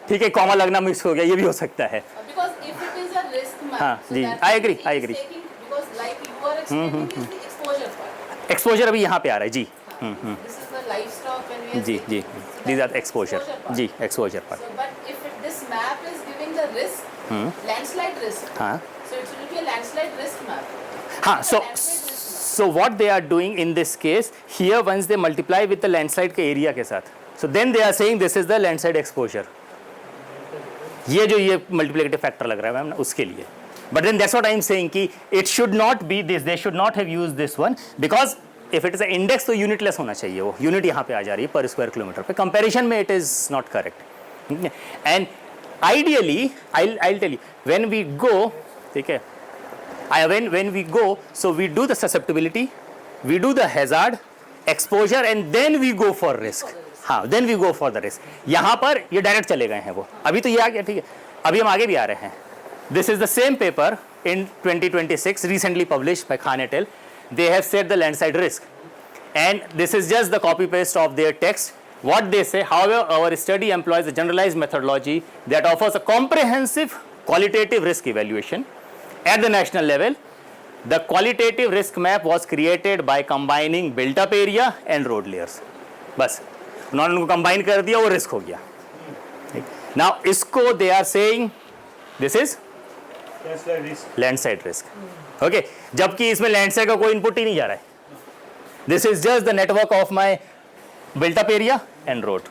ठीक है कॉमा लगना मिस हो गया ये भी हो सकता है Because if it is a risk map, हाँ, so जी, that I means agree, it I is agree. taking- because like you are explaining is the exposure part. Exposure अभी यहाँ पे आ रहा है जी This is the livestock when we are जी saying- जी so these that are is exposure part. जी एक्सपोजर पर So, but if this map is giving the risk, landslide risk, हाँ so it will be a landslide risk map. हाँ It's a so landslide risk map. so what they are doing in this case here once they multiply with the landslide के area के साथ so then they are saying this is the landslide exposure ये जो ये multiplicative factor लग रहा है ma'am उसके लिए but then that's what I am saying कि it should not be this they should not have used this one because if it is a index तो यूनिटलेस होना चाहिए वो यूनिट यहाँ पे आ जा रही है पर स्क्वायर किलोमीटर पे कंपैरिजन में it is not correct and ideally I tell you when we go ठीक है when we go so we do the susceptibility we do the hazard exposure and then we go for risk हाँ then we go for the risk यहाँ पर ये direct चले गए हैं वो अभी तो ये आ गया ठीक है अभी हम आगे भी आ रहे हैं this is the same paper in 2026 recently published by Khan et al. They have said the landslide risk and this is just the copy paste of their text what they say however our study employs a generalized methodology that offers a comprehensive qualitative risk evaluation at the national level. The qualitative risk map was created by combining built up area and road layers. बस उन्होंने उनको combine कर दिया वो risk हो गया Now इसको they are saying this is landslide risk okay जबकि इसमें लैंडस्लाइड का कोई इनपुट ही नहीं जा रहा है this is just the network of my built up area and road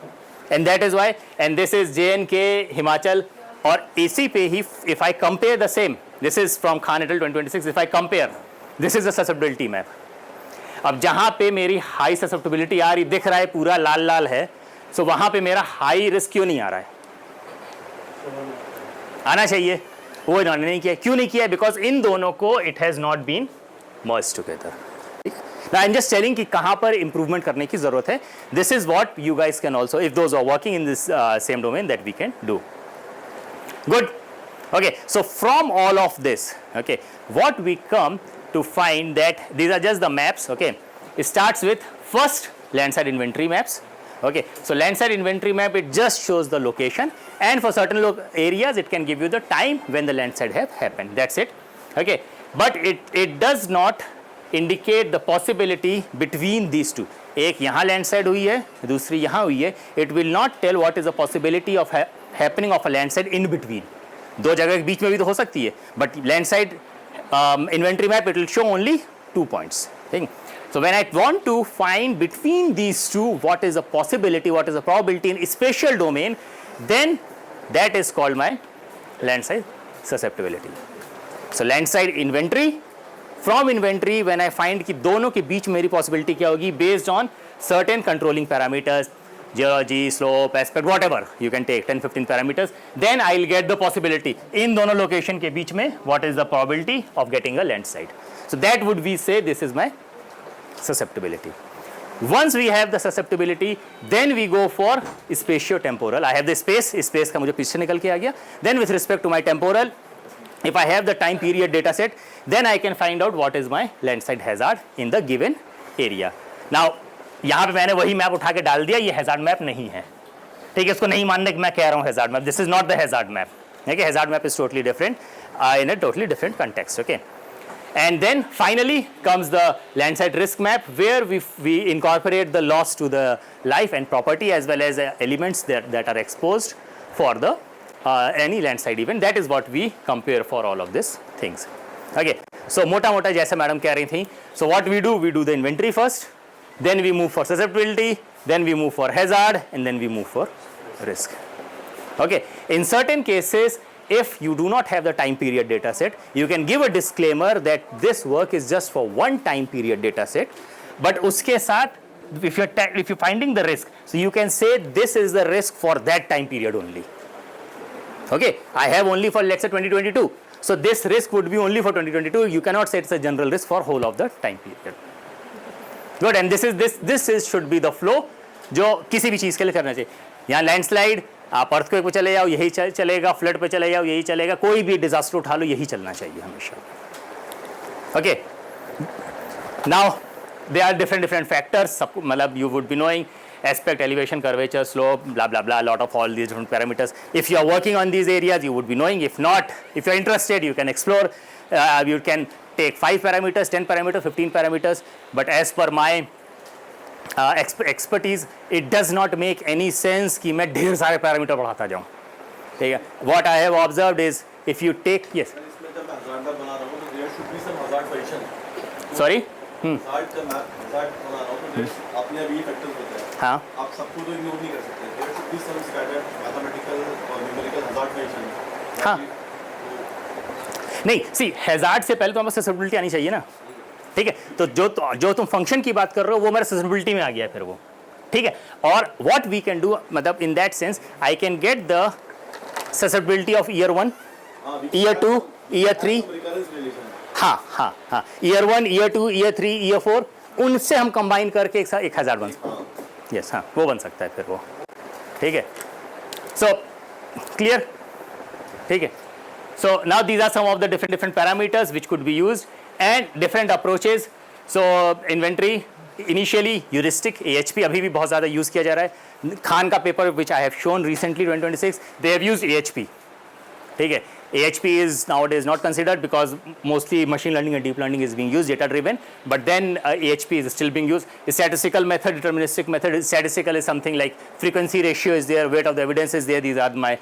and that is Y and this is JNK Himachal और इसी पे ही if I compare the same this is from Khan et 2026 if I compare this is the susceptibility map अब जहां पे मेरी high susceptibility आ रही दिख रहा है पूरा लाल लाल है सो वहां पे मेरा हाई रिस्क क्यों नहीं आ रहा है आना चाहिए वो इन्होंने नहीं किया क्यों नहीं किया बिकॉज इन दोनों को it has not been merge together Now I'm just telling कि कहाँ पर improvement करने की ज़रूरत है this is what you guys can also if those are working in this same domain that we can do good okay so from all of this okay what we come to find that these are just the maps okay it starts with first landside inventory maps okay so landside inventory map it just shows the location and for certain areas it can give you the time when the landslide have happened that's it okay but it does not indicate the possibility between these two एक यहाँ landslide हुई है दूसरी यहाँ हुई है it will not tell what is the possibility of happening of a landslide in between दो जगह के बीच में भी तो हो सकती है but landslide inventory map it will show only 2 points ठीक so when I want to find between these two what is the possibility what is the probability in spatial domain then that is called my landslide susceptibility so landslide inventory from inventory when I find कि दोनों के बीच मेरी possibility क्या होगी based on certain controlling parameters geology slope aspect whatever you can take 10-15 parameters then I'll get the possibility in दोनों location के बीच में what is the probability of getting a landslide so that would we say this is my susceptibility once we have the susceptibility then we go for spatiotemporal I have the space का मुझे पीछे निकल के आ गया then with respect to my temporal if I have the time period data set then I can find out what is my landslide hazard in the given area now यहाँ पे मैंने वही मैप उठा के डाल दिया ये हैजार्ड मैप नहीं है ठीक है इसको नहीं मानने कि मैं कह रहा हूँ hazard map this is not the hazard map ठीक है hazard map is totally different in a totally different context okay and then finally comes the landslide risk map where we incorporate the loss to the life and property as well as elements that are exposed for the any landslide event that is what we compare for all of these things okay so mota mota जैसे madam कह रही थी so what we do the inventory first then we move for susceptibility then we move for hazard and then we move for risk okay in certain cases if you do not have the time period data set you can give a disclaimer that this work is just for one time period data set but uske sath if you're finding the risk so you can say this is the risk for that time period only okay I have only for let's say 2022 so this risk would be only for 2022 you cannot say it's a general risk for whole of the time period good and this should be the flow जो किसी भी चीज़ के लिए करना चाहिए। यहाँ landslide, आप earthquake पे चले जाओ यही चलेगा, फ्लड पे चले जाओ यही चलेगा, कोई भी डिजास्टर उठा लो यही चलना चाहिए हमेशा। Okay, now they are different factors, सब मतलब you would be knowing aspect, elevation, curvature, slope, blah blah blah, a lot of all these different parameters. If you are working on these areas, you would be knowing. If not, if you are interested, you can explore. You can take 5 parameters, 10 parameters, 15 parameters. But as per my expertise, it does not make any sense कि मैं ढेर सारे parameter बढ़ाता जाऊँ, ठीक है। What I have observed is if you take, yes, इसमें जब मैं हज़ार का बना रहा हूँ तो there should be some hazard position. sorry, हज़ार का मैं हज़ार बना रहा हूँ तो आपने अभी फैक्टर्स बताया, हाँ, आप सबको तो इग्नोर नहीं कर सकते। there should be some scattered mathematical और numerical hazard position. हाँ, नहीं, सी हैजार्ड से पहले तो हमारे ससेप्टिबिलिटी आनी चाहिए ना, ठीक है। तो जो तुम फंक्शन की बात कर रहे हो वो मेरे ससेप्टिबिलिटी में आ गया फिर वो, ठीक है। और व्हाट वी कैन डू, मतलब in that sense I can get the susceptibility of year 1, year 2, year 3, हाँ, ईयर 1, ईयर 2, ईयर 3, ईयर 4, उनसे हम कंबाइन करके एक हजार बन सकते हैं। यस, हाँ, वो बन सकता है फिर वो, ठीक है। सो क्लियर, ठीक है। So now these are some of the different parameters which could be used and different approaches. So inventory, initially heuristic, AHP अभी भी बहुत ज़्यादा यूज़ किया जा रहा है। खान का paper which I have shown recently 2026, they have used AHP, ठीक है। AHP is nowadays not considered because mostly machine learning and deep learning is being used, data driven, but then AHP is still being used. Statistical method, deterministic method. Statistical is something like frequency ratio is there, weight of the evidence is there, these are my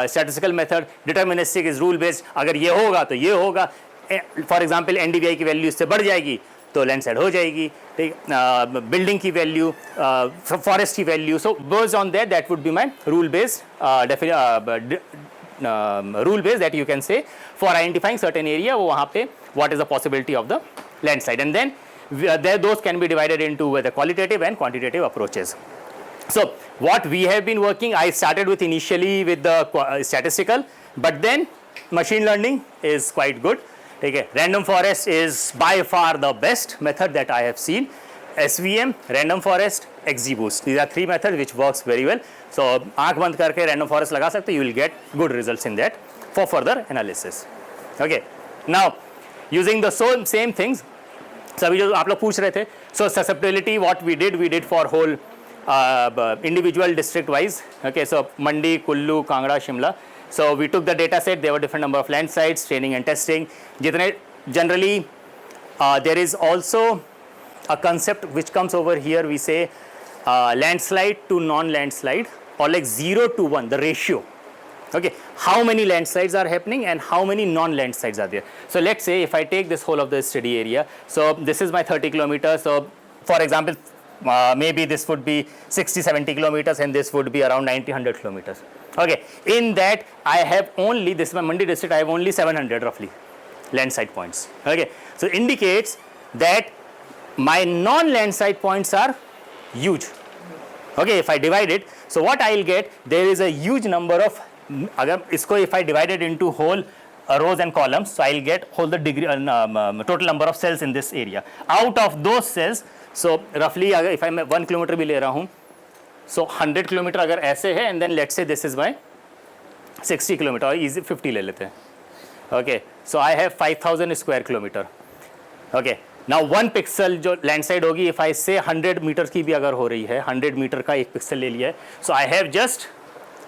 statistical method. Deterministic is rule based, अगर ये होगा तो ये होगा, for example NDVI की value इससे बढ़ जाएगी तो लैंडस्लाइड हो जाएगी, ठीक, बिल्डिंग की वैल्यू, फॉरेस्ट की value, so based on that would be my rule based rule based that you can say for identifying certain area, वो वहाँ पे what is the possibility of the landslide, and then there those can be divided into the qualitative and quantitative approaches. So what we have been working, I started with initially with the statistical, but then machine learning is quite good, ठीक है। random forest is by far the best method that I have seen. SVM, random forest, XGBoost, these are 3 methods which works very well. So आँख बंद करके random forest लगा सकते, you will get good results in that for further analysis. Okay, now using the same things, सभी जो आप लोग पूछ रहे थे, so susceptibility what we did for whole individual district wise. Okay, so Mandi, Kullu, Kangra, Shimla. So we took the data set, there were different number of landslides, training and testing. जितने generally there is also a concept which comes over here, we say landslide to non-landslide, or like 0 to 1, the ratio. Okay, how many landslides are happening and how many non-landslides are there. So let's say if I take this whole of the study area, so this is my 30 kilometers, so for example maybe this would be 60-70 kilometers and this would be around 90-100 kilometers. Okay, in that I have only, this is my Mandi district, I have only 700 roughly landslide points. Okay, so indicates that my non-landslide points are huge. Okay, if I divide it, so what I will get, there is a huge number of, अगर इसको if I divide it into whole rows and columns, so I will get whole the degree total number of cells in this area. Out of those cells, so roughly अगर if I 1 kilometre भी ले रहा हूँ, so 100 kilometre अगर ऐसे है, and then let's say this is my 60 kilometre, और easy 50 ले लेते हैं. Okay, so I have 5000 square kilometer. Okay, now 1 pixel जो लैंडस्लाइड होगी, if I say 100 मीटर की भी अगर हो रही है, 100 मीटर का 1 पिक्सल ले लिया है, so I have just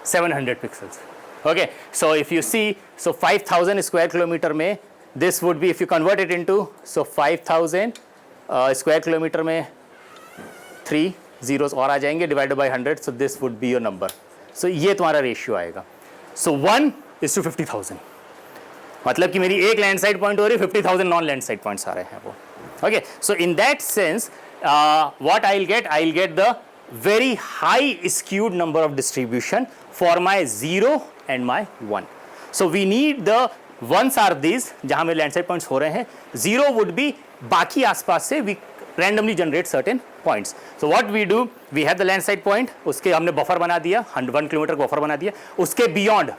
700 pixels. Okay, so if you see, so 5000 square kilometer में this would be, if you convert it into, so 5000 square kilometer में 3 zeros और आ जाएंगे divided by 100, so this would be your number. So ये तुम्हारा ratio आएगा. So 1 is to 50,000. मतलब कि मेरी एक लैंडस्लाइड पॉइंट हो रही है, 50,000 नॉन लैंडस्लाइड पॉइंट्स आ रहे हैं वो. Okay, so in that sense, what I'll get the very high skewed number of distribution for my 0 and my 1. So we need the ones are these जहाँ मेरे landslide points हो रहे हैं. 0 would be बाकी आसपास से we randomly generate certain points. So what we do, we have the landslide point, उसके हमने बफर बना दिया, 1 किलोमीटर का बफर बना दिया. उसके beyond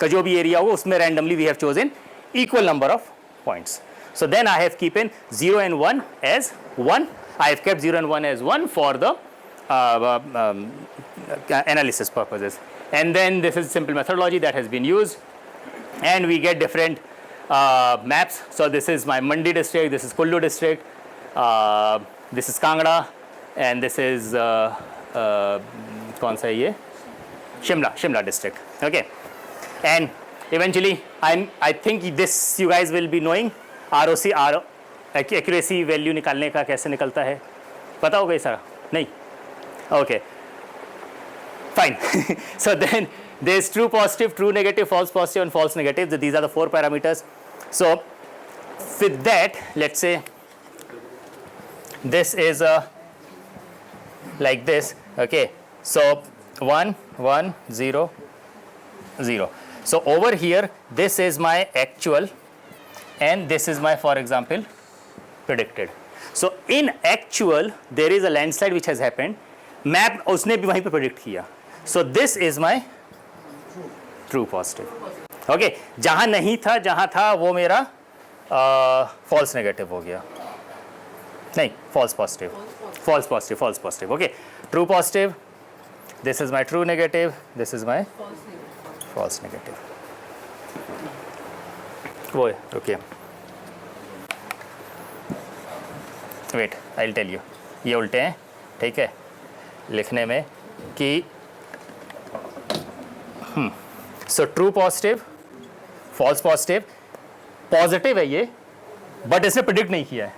का जो भी एरिया होगा उसमें randomly we have chosen equal number of points. So then I have kept 0 and 1 as 1. I have kept 0 and 1 as 1 for the analysis purposes. And then this is simple methodology that has been used, and we get different maps. So this is my Mandi district, this is Kullu district, this is Kangra, and this is कौन सा है ये? Shimla district. Okay, and eventually I think this you guys will be knowing ROC accuracy value निकालने का कैसे निकलता है, पता होगा ये सारा? नहीं? Okay, fine. So then there's true positive, true negative, false positive and false negative. So these are the 4 parameters. So with that, let's say this is like this. Okay, so 1 1 0 0. So over here this is my actual and this is my, for example, predicted. So in actual there is a landslide which has happened. Map उसने भी वहीं पे predict किया. So this is my true positive. Okay, जहाँ नहीं था, जहाँ था वो मेरा false negative हो गया. नहीं, false positive. False positive, false positive. Okay, true positive. This is my true negative. This is my false negative. वो है, रुकिए. Wait, I'll tell you. ये उल्टे हैं, ठीक है? लिखने में कि so true positive, false positive, positive है ये, but इसने predict नहीं किया है.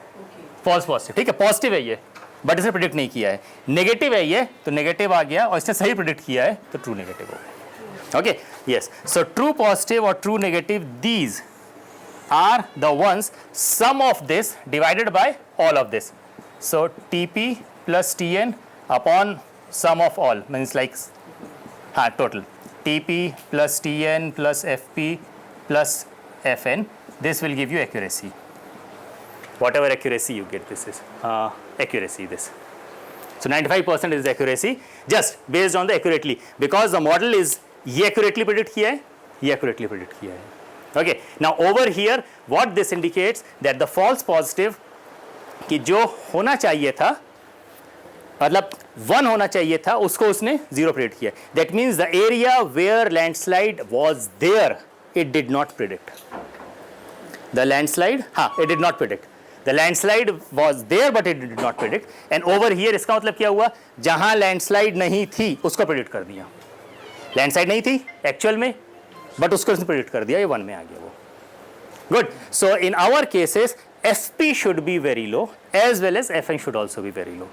False positive, ठीक है? Positive है ये, but इसने predict नहीं किया है. Negative है ये, तो negative आ गया और इसने सही predict किया है, तो true negative हो गया. Okay, yes. So true positive or true negative, these are the ones, sum of this divided by all of this. So TP plus TN upon sum of all means like total. TP plus TN plus FP plus FN. This will give you accuracy. Whatever accuracy you get, this is accuracy. This. So 95% is accuracy just based on the accurately, because the model is ये accurately predict किया है, ये accurately predict किया है. Okay. Now over here, what this indicates that the false positive कि जो होना चाहिए था, मतलब 1 होना चाहिए था, उसको उसने 0 predict किया. That means the area where landslide was there, it did not predict. The landslide, it did not predict. The landslide was there, but it did not predict. And over here, इसका मतलब क्या हुआ? जहाँ landslide नहीं थी, उसको predict कर दिया. Landslide नहीं थी actual में, but उसको उसने predict कर दिया, ये 1 में आ गया वो. Good. So in our cases, FP should be very low, as well as FN should also be very low.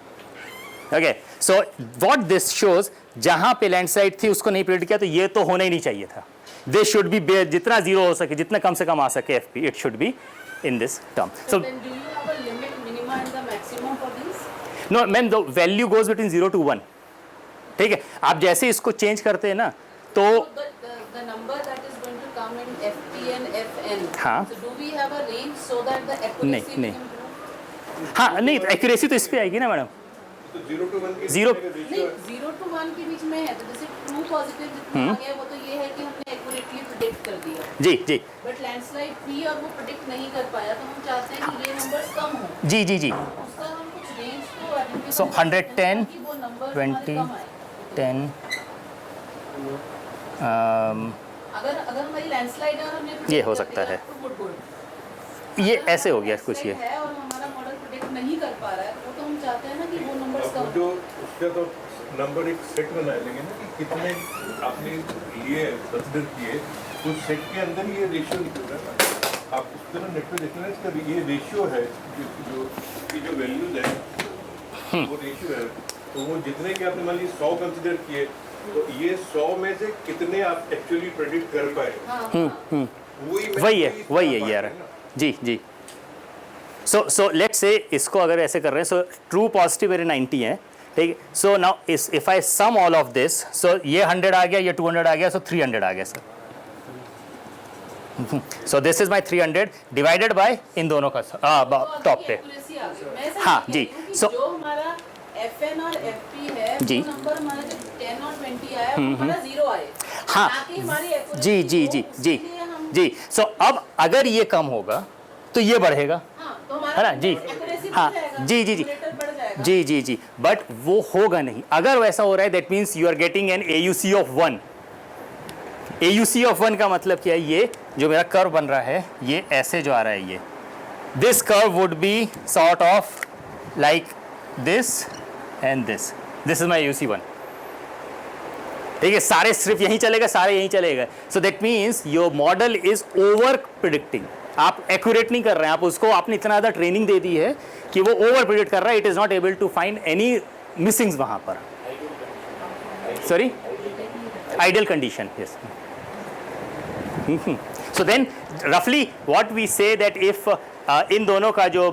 Okay. So what this shows, जहाँ पे landslide थी, उसको नहीं predict किया, तो ये तो होना ही नहीं चाहिए था. They should be जितना 0 हो सके, जितना कम से कम आ सके FP, it should be in this term. So then do you have a limit, minima and the maximum for these? No, man, the value goes between 0 to 1. ठीक है, आप जैसे इसको चेंज करते हैं ना, तो the number that is going to come in FP and FN. हाँ. So do we have a range so that the accuracy नहीं. we can improve? हाँ नहीं, एक्यूरेसी तो इस पे आएगी ना मैडम. तो 0 to 1 के Zero- नहीं, 0 to 1 के बीच में है, तो जैसे ट्रू पॉजिटिव जितना आ गया वो तो ये है कि हमने एक्यूरेटली प्रेडिक्ट कर दिया. जी जी बट लैंडस्लाइड थी और वो प्रेडिक्ट नहीं कर पाया, तो हम चाहते हैं कि ये नंबर्स कम हो. जी जी जी. उसका हम कुछ रेंज तो आइडेंटिफाई So 110, कि वो नंबर 20, कम आए. 10. अगर हमारी लैंडस्लाइड और हमने ये हो सकता है. गुड. ये ऐसे हो गया कुछ ये. है और हमारा मॉडल प्रेडिक्ट नहीं कर पा रहा है, तो हम चाहते हैं ना कि वो नंबर्स कम जो उसका तो नंबर एक सेट बना लेंगे ना कि कितने आपने लिए कंसिडर किए, उस सेट के अंदर ये रेशियो निकल रहा है. आप उस तरह नेट पे देखना, इसका ये रेशियो है, जो वैल्यूज है वो रेशियो है. तो वो जितने के आपने मान लीजिए 100 कंसिडर किए, तो ये 100 में से कितने आप एक्चुअली प्रेडिक्ट कर पाए. वही है यार. जी जी. सो लेट्स से इसको अगर ऐसे कर रहे हैं, सो ट्रू पॉजिटिव मेरे 90 हैं, ठीक है. So now if I sum all of this, so ये 100 आ गया, ये 200 आ गया, सो 300 आ गया sir. So this is my 300 divided by इन दोनों का टॉप पे. हाँ, जी. So जो हमारा FN और FP है, जी. वो नंबर हमारा जो 10 और 20 आया, वो हमारा 0 आए. हाँ. ताकि हमारी accuracy जी जी हो, जी जी उसके लिए हम- जी. सो अब अगर ये कम होगा तो ये बढ़ेगा, हाँ, तो हमारा है ना. जी. accuracy बढ़ हाँ जाएगा, जी जी जी. numerator बढ़ जाएगा. जी जी जी, बट वो होगा नहीं। अगर वैसा हो रहा है that means you are getting an AUC of 1। AUC of 1 का मतलब क्या है, ये जो मेरा कर्व बन रहा है ये ऐसे जो आ रहा है, ये this curve would be sort of like this and this is my AUC 1। ठीक है, सारे सिर्फ यहीं चलेगा, सारे यहीं चलेगा। So that means your model is over predicting. आप एक्यूरेट नहीं कर रहे हैं, आप उसको आपने इतना ज़्यादा ट्रेनिंग दे दी है कि वो ओवर प्रिडिक्ट कर रहा है। It is not able to find any missings वहाँ पर। Sorry, ideal condition, yes. So then roughly what we say that if इन दोनों का जो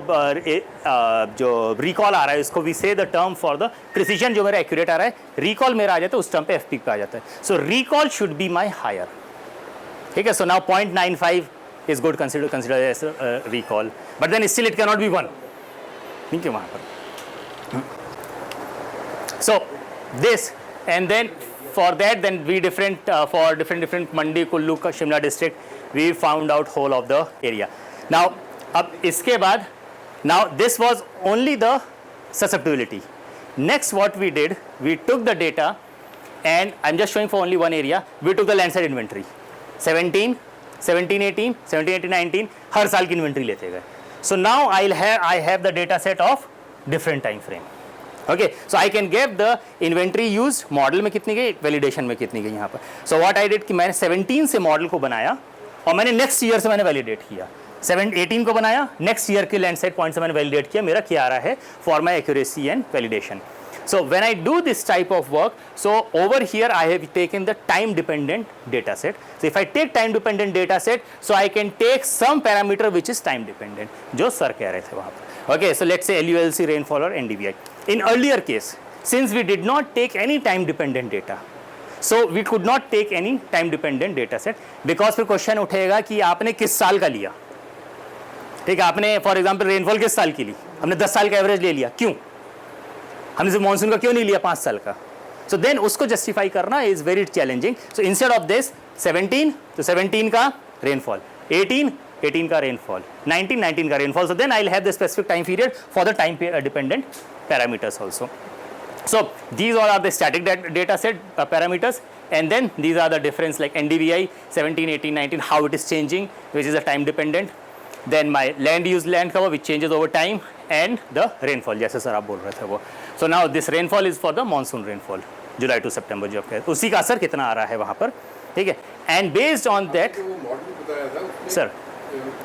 रिकॉल आ रहा है इसको we say the term for the precision जो मेरा एक्यूरेट आ रहा है, रिकॉल मेरा आ जाता है उस टर्म पे FP पे आ जाता है। So recall should be my higher. ठीक है, so now 0.95 is good considered as recall, but then still it cannot be 1। ठीक है वहाँ पर। So this and then for that then we different for different Mandi, Kullu, Shimla district we found out whole of the area. Now अब इसके बाद now this was only the susceptibility. Next what we did, we took the data and I'm just showing for only one area. We took the landside inventory 17, 18, 19 हर साल की inventory लेते गए। So now I have the data set of different time frame. Okay, so I can give the inventory used, model में कितनी गई, validation में कितनी गई यहाँ पर। So what I did कि मैंने 17 से मॉडल को बनाया और मैंने नेक्स्ट ईयर से मैंने वैलिडेट किया। 18 को बनाया, नेक्स्ट ईयर के लैंडसाइड पॉइंट से मैंने वैलिडेट किया, मेरा क्या आ रहा है for my accuracy and validation. So when I do this type of work, so over here I have taken the time dependent data set. So if I take time dependent data set, so I can take some parameter which is time dependent, जो sir कह रहे थे वहाँ पर। Okay, so let's say LULC, rainfall or NDVI. In earlier case, since we did not take any time dependent data, so we could not take any time dependent data set because फिर question उठेगा कि आपने किस साल का लिया। ठीक है, आपने फॉर एग्जाम्पल रेनफॉल किस साल की ली, हमने 10 साल का एवरेज ले लिया, क्यों हमने सिर्फ मानसून का क्यों नहीं लिया 5 साल का। सो देन उसको जस्टिफाई करना is very challenging. So instead of this 17 तो 17 का रेनफॉल, 18 का रेनफॉल, 19 का rainfall. So then I will have the specific time period for the time dependent parameters also. So these all are the static data set parameters, and then these are the difference like NDVI 17, 18, 19 how it is changing, which is a time dependent. Then my land use land cover which changes over time, and the rainfall जैसे sir आप बोल रहे थे वो। So now this rainfall is for the monsoon rainfall July to September जो आपका उसी का असर कितना आ रहा है वहाँ पर। ठीक है, and based on that वो मॉडल बताया था उसमें सर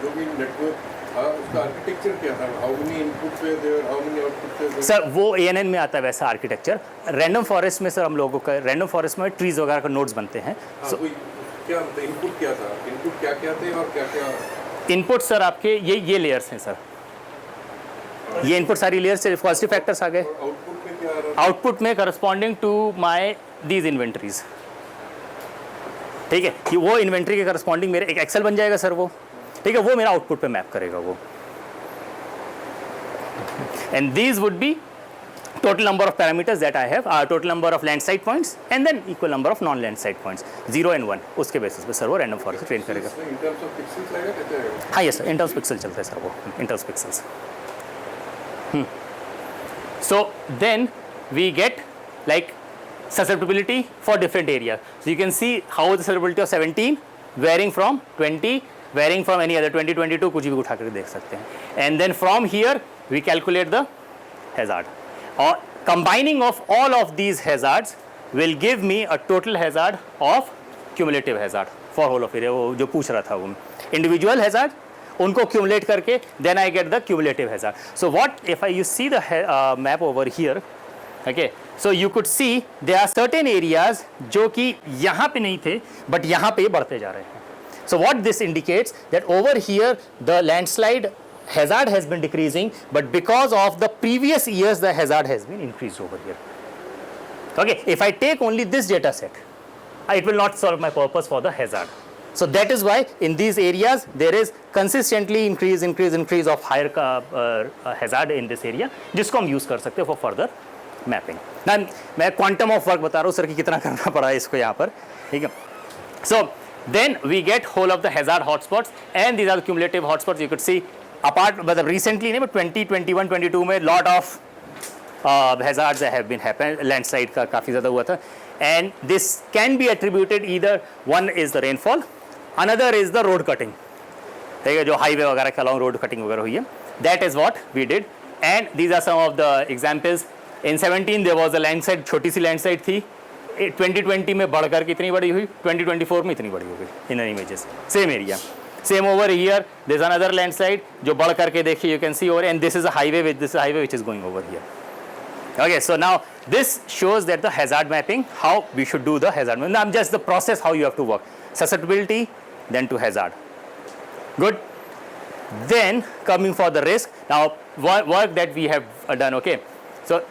जो भी नेटवर्क था उसका आर्किटेक्चर क्या था, how many input were there, how many output were there. Sir वो ANN में आता है वैसा आर्किटेक्चर। रैंडम फॉरेस्ट में सर हम लोगों का रैंडम फॉरेस्ट में ट्रीज वगैरह का नोड्स बनते हैं। हाँ, क्या इनपुट क्या था, इनपुट क्या क्या थे और क्या क्या इनपुट सर आपके ये लेयर्स हैं सर, ये इनपुट सारी लेयर्स से पॉजिटिव फैक्टर्स आ गए। आउटपुट में क्या आ रहा था? आउटपुट में corresponding to my these inventories. ठीक है, कि वो इन्वेंट्री के करस्पॉन्डिंग मेरे एक एक्सेल बन जाएगा सर वो। ठीक है, वो मेरा आउटपुट पे मैप करेगा वो। And these would be total number of parameters that I have, total number of land side points and then equal number of non land side points 0 and 1 उसके बेसिस पे सर वो random forest train करेगा। In terms of pixels रहेगा कैसे रहेगा? हाँ yes sir, in terms pixel चलता है सर वो, in terms pixels. So then we get like susceptibility for different areas. So you can see how the susceptibility of 17 varying from 20, varying from any other 20, 22 कुछ भी उठा कर देख सकते हैं। And then from here we calculate the hazard. Or combining of all of these hazards will give me a total hazard of cumulative hazard for whole of area। वो जो पूछ रहा था वो individual hazard उनको accumulate करके then I get the cumulative hazard. So what if you see the map over here, okay, so you could see there are certain areas जो कि यहाँ पे नहीं थे but यहाँ पे बढ़ते जा रहे हैं। So what this indicates that over here the landslide hazard has been decreasing, but because of the previous years the hazard has been increased over here. Okay, if I take only this data set, it will not solve my purpose for the hazard. So that is why in these areas there is consistently increase of higher hazard in this area, जिसको हम use कर सकते हैं for further mapping. Now मैं quantum of work बता रहा हूँ sir कि कितना करना पड़ा है इसको यहाँ पर, ठीक है। So then we get whole of the hazard hotspots, and these are the cumulative hotspots. You could see apart मतलब recently नहीं but 2021 22 में lot of hazards have been happen, landslide का काफ़ी ज़्यादा हुआ था, and this can be attributed either one is the rainfall, another is the road cutting, ठीक है, जो हाईवे वगैरह के अलाउंग रोड कटिंग वगैरह हुई है, that is what we did, and these are some of the examples. In 17 there was a landslide, छोटी सी लैंडस्लाइड थी, 2020 में बढ़कर कितनी बड़ी हुई, 2024 में इतनी बड़ी हो गई इन images, same area. Same over here there is another landslide जो बढ़ करके देखिए, you can see over, and this is a highway which is going over here. Okay, so now this shows that the hazard mapping, how we should do the hazard mapping. Now just the process how you have to work. Susceptibility, then to hazard. Good. Then coming for the risk. Now work that we have done. Okay, so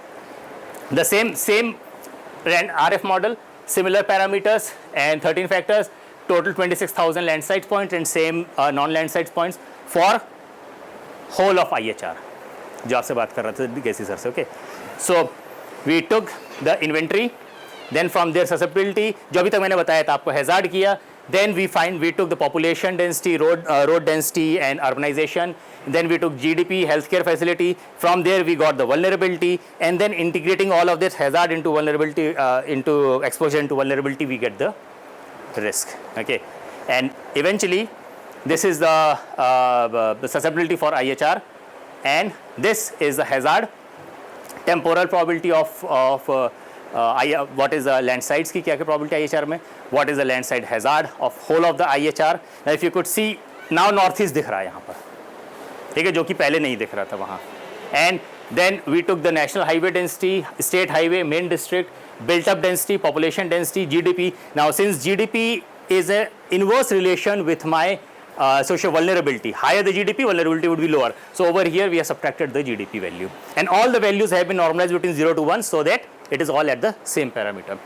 the same RF model, similar parameters and 13 factors. Total 26,000 landslide points and same non-landslide points for whole of IHR. जो आपसे बात कर रहा था KC sir से. Okay, so we took the inventory, then from there susceptibility, जो अभी तक मैंने बताया था आपको, हैजार्ड किया, then we took the population density, road density and urbanization, then we took GDP, healthcare facility, from there we got the vulnerability, and then integrating all of this hazard into vulnerability, into exposure into vulnerability, we get the risk. Okay, and eventually this is the susceptibility for IHR, and this is the hazard, temporal probability of what is the landslides की क्या क्या probability IHR में, what is the landslide hazard of whole of the IHR. Now if you could see, now north east दिख रहा है यहाँ पर, ठीक है, जो कि पहले नहीं दिख रहा था वहाँ. And then we took the national highway density, state highway, main district, built up density, population density, GDP. Now since GDP is a inverse relation with my social vulnerability, higher the GDP, vulnerability would be lower. So over here we have subtracted the GDP value, and all the values have been normalized between 0 to 1 so that it is all at the same parameter.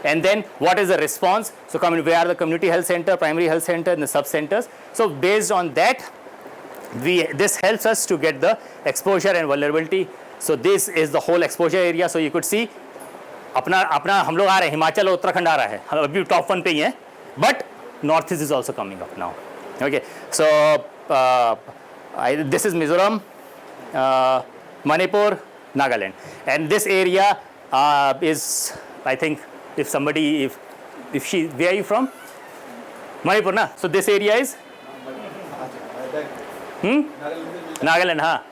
And then what is the response? So where are the community health center, primary health center, and the sub centers? So based on that, this helps us to get the exposure and vulnerability. So this is the whole exposure area. So you could see अपना हम लोग आ रहे हैं, हिमाचल और उत्तराखंड आ रहा है, अभी top 1 पे ही है, but north east is also coming up now. Okay, so this is Mizoram, Manipur, Nagaland, and this area is, I think, if somebody, if she, where are you from? Manipur, na? So this area is Nagaland, हाँ.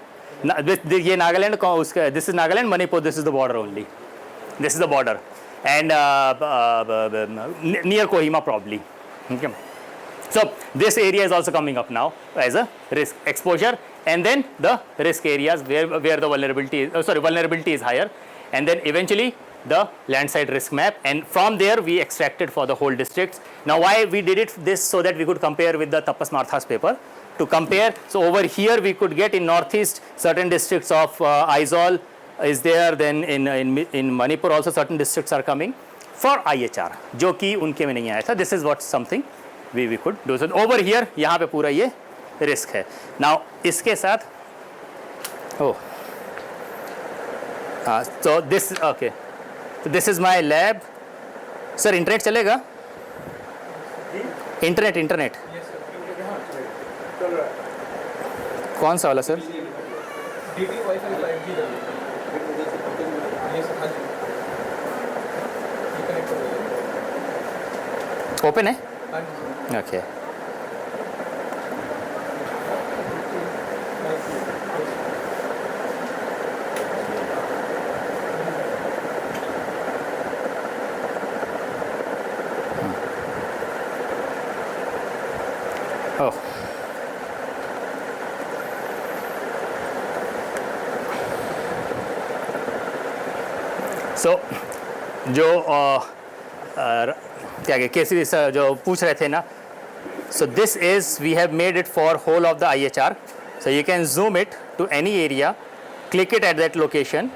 ये Nagaland का उसका, this is Nagaland, Manipur, this is the border only. This is the border, and near Kohima probably. Okay. So this area is also coming up now as a risk exposure, and then the risk areas where the vulnerability is, vulnerability is higher, and then eventually the landslide risk map, and from there we extracted for the whole districts. Now why we did it this, so that we could compare with the Tapas Martha's paper, to compare. So over here we could get in northeast certain districts of Aizawl is there, then in Manipur also certain districts are coming for IHR, जो कि उनके में नहीं आया था. This is what something we could do. So over here यहाँ पे पूरा ये रिस्क है. Now इसके साथ so this, okay, so this is my lab. Sir, internet चलेगा? इंटरनेट कौन सा वाला सर? ओपन है? Okay. Oh. So, जो क्या केसी जो पूछ रहे थे ना, so this is, we have made it for whole of the IHR. So you can zoom it to any area, click it at that location,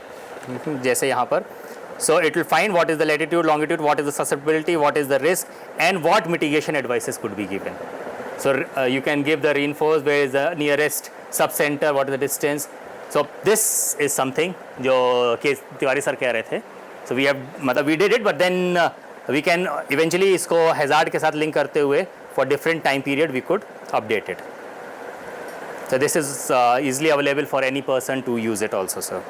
जैसे यहाँ पर. So it will find what is the latitude, longitude, what is the susceptibility, what is the risk, and what mitigation advices could be given. So you can give the reinforced, where is the nearest sub-center, what is the distance. So this is something जो case Tiwari sir कह रहे थे. So we have, मतलब we did it, but then we can eventually इसको hazard के साथ link करते हुए for different time period we could update it. So this is easily available for any person to use it also, sir.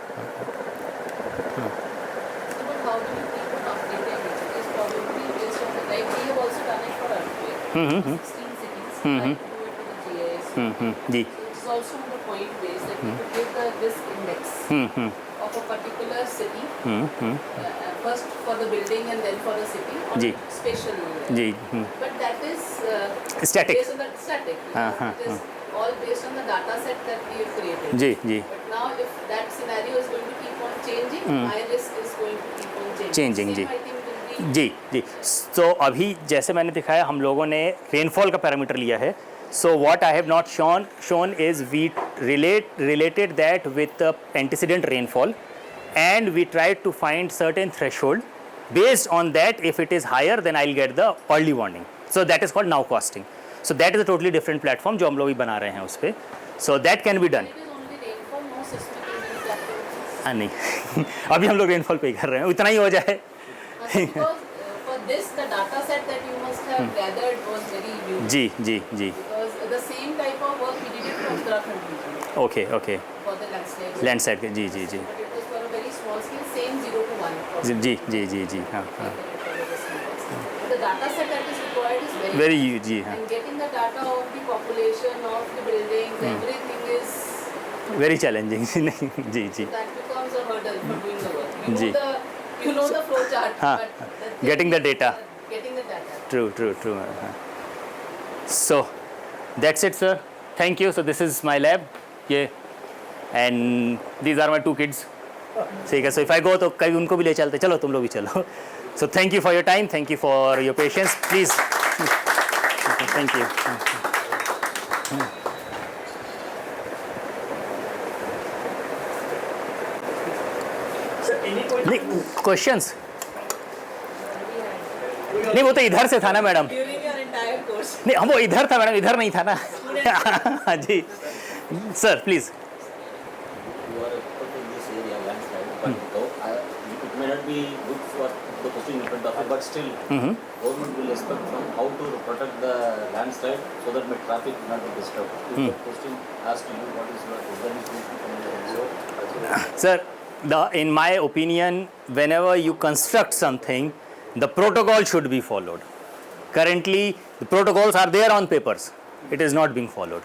But how do you keep on updating it? It is probably based on the, like we have also done it for earthquake. 16 cities, trying to do it with the GIS. Ji It's also on the point base, like you could give the risk index of a particular city, first for the building and then for the city on ji. spatial level. Ji But that is Static. based on the static. It is all based on the data set that we have created. जी जी But now if that scenario is going to keep on changing, my risk is going to keep on changing. Changing, Same, ji. I think will be जी जी तो अभी जैसे मैंने दिखाया हम लोगों ने rainfall का पैरामीटर लिया है so what I have not shown is we related that with antecedent rainfall and we try to find certain threshold based on that if it is higher then I will get the early warning so that is called nowcasting so that is a totally different platform जो हम लोग भी बना रहे हैं उस पर so that can be done it is only rainfall, no seismic platforms. नहीं अभी हम लोग रेनफॉल पे कर रहे हैं उतना ही हो जाए Because for this the data set that you must have gathered was very huge. जी जी जी Because the same type of work we did it for Uttarakhand region okay okay for the landslides. Landslide जी जी जी But it was for a very small scale, same 0 to 1. जी जी जी जी हाँ हाँ The data set that is required is very very जी हाँ and getting the data of the population, of the buildings, everything is very challenging नहीं जी जी that becomes a hurdle for doing the work. जी. You know the flow chart, हाँ. but thing Getting the is, data. Getting the data. True so that's it sir thank you so this is my lab ये and these are my 2 kids ठीक है so if I गो तो कभी उनको भी ले चलते चलो तुम लोग भी चलो so thank you for your time thank you for your patience please thank you नहीं क्वेश्चंस नहीं वो तो इधर से था ना madam During your entire course. नहीं हम वो इधर था मैडम इधर नहीं था ना जी sir please You are expert in this area, landslide, but though it may not be good for the question in front of you, but still, government will expect from how to protect the landslide so that my traffic will not be disturbed. If the question asked you, what is your organization from your NGO? Sir in my opinion whenever you construct something the protocol should be followed currently the protocols are there on papers it is not being followed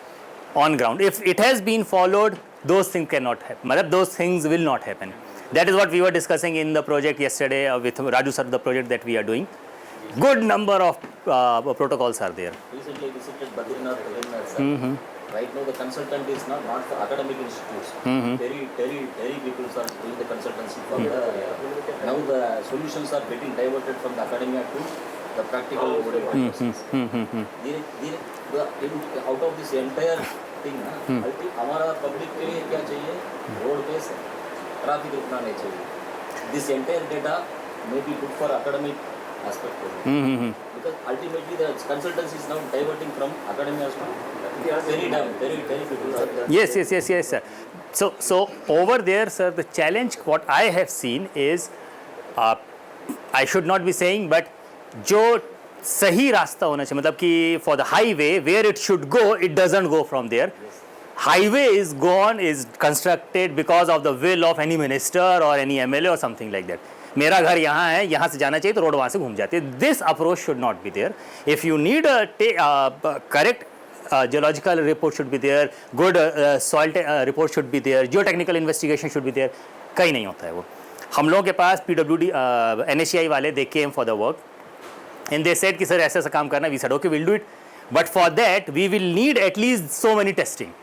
on ground if it has been followed those things cannot happen matlab those things will not happen that is what we were discussing in the project yesterday with Raju sir the project that we are doing good number of protocols are there Recently visited Badrinath, Kedarnath, sir. Right now the consultant is not for academic institutes. Terry people are doing the consultancy for the, now the solutions are getting diverted from the academia to the practical oriented persons. Out of this entire thing, हमारा public के लिए क्या चाहिए road पे traffic रुकना नहीं चाहिए this entire data may be good for academic aspect because ultimately the consultancy is now diverting from academia to very people yes sir so over there sir the challenge what I have seen is I should not be saying but जो सही रास्ता होना चाहिए मतलब कि for the highway where it should go it doesn't go from there highway is gone is constructed because of the will of any minister or any MLA or something like that मेरा घर यहाँ है यहाँ से जाना चाहिए तो road वहाँ से घूम जाती है this approach should not be there if you need correct geological report should be there good soil report should be there geotechnical investigation should be there कहीं नहीं होता है वो हम लोगों के पास PWD NHAI वाले they came for the work and they said कि सर ऐसा काम करना we said okay we'll do it but for that we will need at least so many testing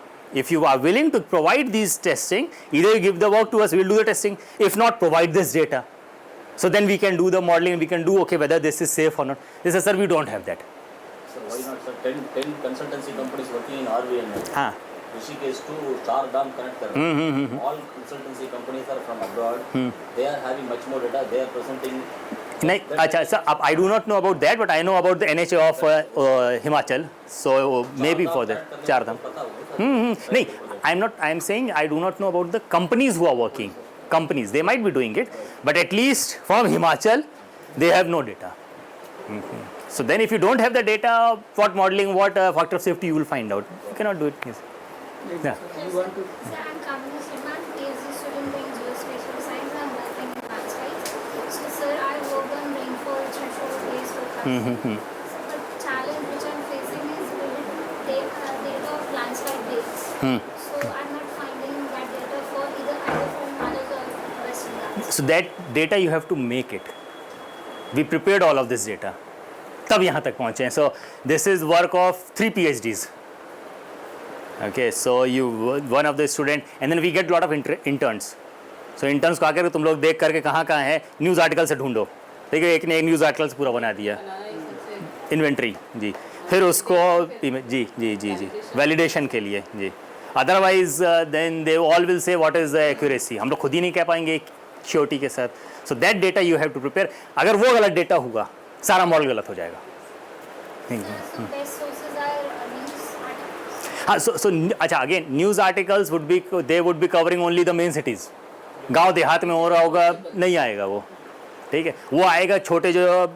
if you are willing to provide these testing either you give the work to us we'll do the testing if not provide this data so then we can do the modeling we can do okay whether this is safe or not this is sir we don't have that So why not sir 10 consultancy companies working in RVNL हाँ Rishikesh to Char Dham connect कर रहे हैं all consultancy companies are from abroad they are having much more data they are presenting नहीं अच्छा sir अब I do not know about that but I know about the NHA of Himachal so maybe for that चार धाम पता होगा नहीं I am saying I do not know about the companies who are working companies they might be doing it but at least from Himachal they have no data so then if you don't have the data what modeling what factor of safety you will find out you cannot do it yes. Yeah. Sir, I'm Kamini Sharma, PhD student in Geospatial Science. I'm working But challenge which I'm facing is data of landslide dates. So I'm not finding that data for either from Manas or West Ghats. So that data you have to make it. We prepared all of this data. तब यहाँ तक पहुँचे हैं. So this is work of 3 PhDs. Okay, so one of the student and then we get lot of interns. So interns को आकर तुम लोग देख करके कहाँ है न्यूज़ आर्टिकल से ढूंढो. ठीक है, एक ने एक न्यूज़ आर्टिकल से पूरा बना दिया इन्वेंट्री जी. फिर उसको जी वैलिडेशन के लिए जी. Otherwise then they all will say what is the accuracy. हम लोग खुद ही नहीं कह पाएंगे श्योरिटी के साथ. So that data you have to prepare. अगर वो गलत डेटा होगा सारा मॉडल गलत हो जाएगा. So best sources are news articles. हाँ, so अच्छा, again news articles would be covering only the main cities. गांव देहात में हो रहा होगा नहीं आएगा वो. ठीक है, वो आएगा छोटे जो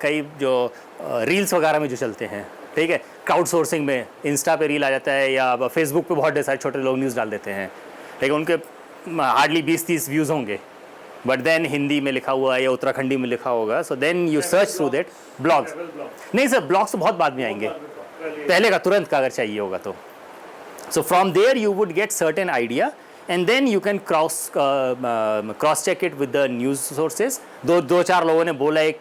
कई जो रील्स वगैरह में जो चलते हैं. ठीक है, क्राउड सोर्सिंग में इंस्टा पे रील आ जाता है या फेसबुक पे बहुत सारे छोटे लोग न्यूज़ डाल देते हैं. ठीक है, उनके हार्डली 20-30 व्यूज़ होंगे. बट देन हिंदी में लिखा हुआ है या उत्तराखंडी में लिखा होगा. So then you search through that. Blogs नहीं सर, ब्लॉग्स तो बहुत बाद में आएंगे. पहले का तुरंत का अगर चाहिए होगा तो. So from there you would get certain idea and then you can cross check it with the news sources. दो चार लोगों ने बोला एक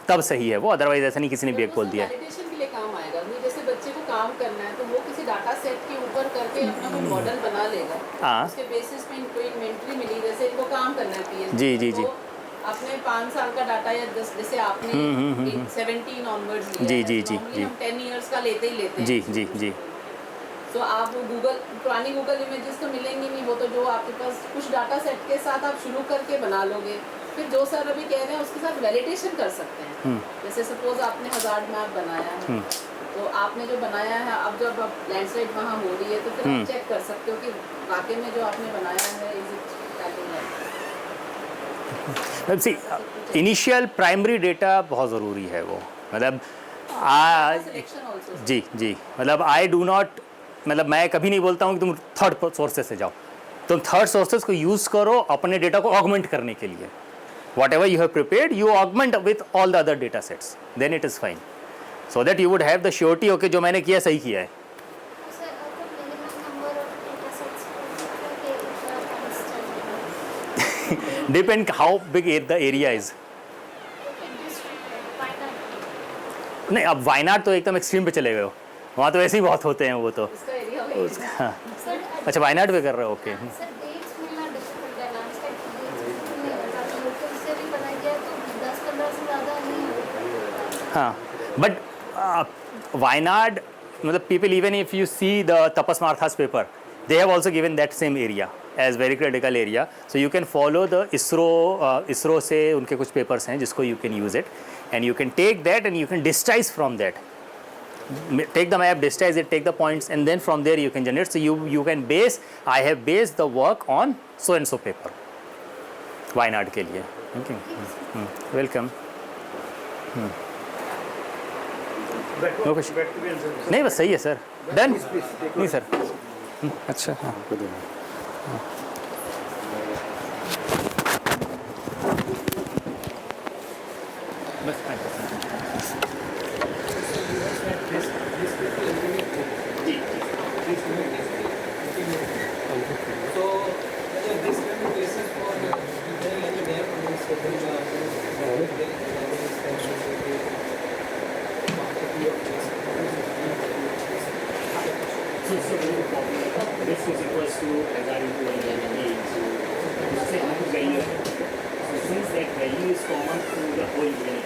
तब सही है वो. अदरवाइज ऐसा नहीं किसी ने भी एक बोल दिया. वैलिडेशन के लिए काम आएगा. जैसे बच्चे को काम करना है तो वो किसी डाटा सेट के ऊपर करके अपना कोई मॉडल बना लेगा. हाँ. उसके बेसिस पे इनको इन्वेंट्री मिली. जैसे इनको काम करना है पीएच जी. अपने 5 साल का डाटा या जैसे आपने 17 ऑनवर्ड्स लिया. जी. हम 10 इयर्स का लेते ही लेते हैं. जी. तो आप गूगल पुरानी गूगल इमेजेस तो मिलेंगी नहीं. वो तो जो आपके पास कुछ डाटा सेट के साथ आप शुरू करके बना लोगे. फिर जो सर अभी कह रहे हैं उसके साथ वैलिडेशन कर सकते हैं. जैसे सपोज आपने हजार्ड मैप बनाया है तो आपने जो बनाया है अब जब आप लैंडस्लाइड वहाँ हो रही है तो फिर आप चेक कर सकते हो कि वाकई में जो आपने बनाया है is it see initial primary data बहुत ज़रूरी है वो. मतलब जी मतलब आई डू नॉट, मतलब मैं कभी नहीं बोलता हूँ कि तुम थर्ड सोर्सेज से जाओ. तुम थर्ड सोर्सेज को यूज़ करो अपने डेटा को ऑगमेंट करने के लिए. Whatever you have prepared you augment with all the other data sets, then it is fine. So that you would have the surety okay जो मैंने किया सही किया है. Sir, the minimum number of data sets per Depend how big the area is. नहीं, अब वायनाड तो एकदम एक्सट्रीम पे चले गए हो. वहाँ तो ऐसे ही बहुत होते हैं वो तो. इसका एरिया हाँ. अच्छा, वायनाड पे कर रहे हो. ओके. सर डेट्स मिलना डिफिकल्ट है. लैंडस्लाइड डेट्स नहीं होता तो लोकल से भी बनाया गया तो 10-15 से ज़्यादा नहीं होता. हाँ, बट वायनाड मतलब people even if you see the Tapas Martha's paper, they have also given that same area as very critical area. So you can follow the ISRO से उनके कुछ papers हैं जिसको you can use it and you can take that and you can digitize from that. Take the map, digitize it, take the points and then from there you can generate. So you can base, I have based the work on so and so paper. Wayanad के लिए. Okay. Welcome. No question. नहीं बस सही है sir. Done. नहीं sir. अच्छा. हाँ. This is equals to hazard into value. So say how much value है. So since that value is common to the whole unit,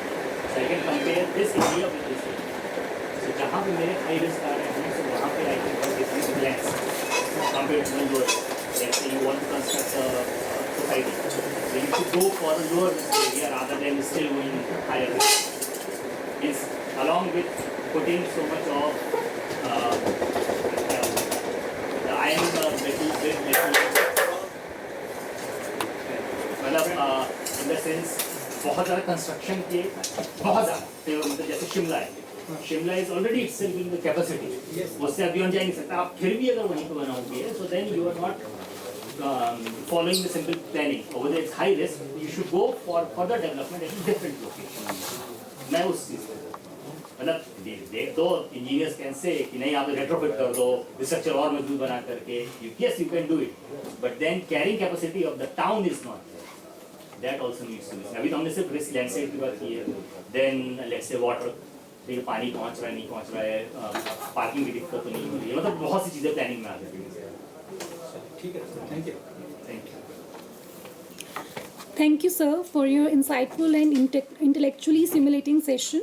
so I can compare this area with this area. So जहाँ पे मेरे high risk आ रहे हैं, so वहाँ पे I can compare this less compared to the lower. Let's say you want to construct a society, so you should go for the lower risk area rather than still going higher risk. Is along with putting so much of मतलब in the sense बहुत ज़्यादा construction के बहुत ज़्यादा मतलब जैसे शिमला है. Shimla is already itself in the capacity. उससे अभी हम जा नहीं सकता. आप फिर भी अगर वहीं पर बनाओगे so then you are not following the simple planning. Over that high risk you should go for further development at different location. मैं उस चीज़ मतलब दो इंजीनियर्स कैन से कि नहीं आप रेट्रोफिट कर दो, स्ट्रक्चर और मजबूत बना करके, yes you can do it, but then carrying capacity of the town is not there, that also needs to be. अभी तो हमने सिर्फ रिस्क लैंडस्केप की बात की है, देन लेट्स से वाटर, देखिए पानी पहुंच रहा है नहीं पहुंच रहा है, पार्किंग की दिक्कत तो नहीं हो रही है, मतलब बहुत सी चीज़ें प्लानिंग में आ जाती है। ठीक है, thank you. Thank you. Thank you, sir, for your insightful and intellectually stimulating session.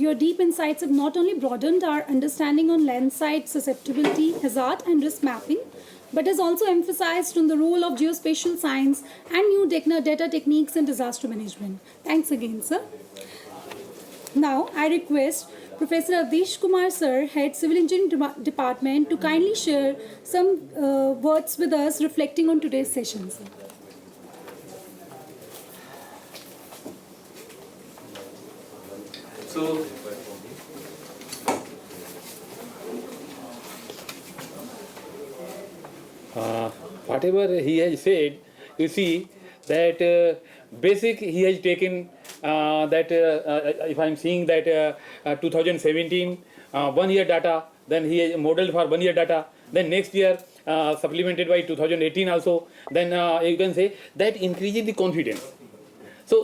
Your deep insights have not only broadened our understanding on landside susceptibility, hazard, and risk mapping, but has also emphasized on the role of geospatial science and new data techniques in disaster management. Thanks again, sir. Now, I request Professor Avdesh Kumar, sir, Head Civil Engineering Department, to kindly share some words with us reflecting on today's session, sir. So, whatever he has said, you see that basic he has taken that if I am seeing that 2017 1 year data, then he has modeled for 1 year data, then next year supplemented by 2018 also, then you can say that increases the confidence. So,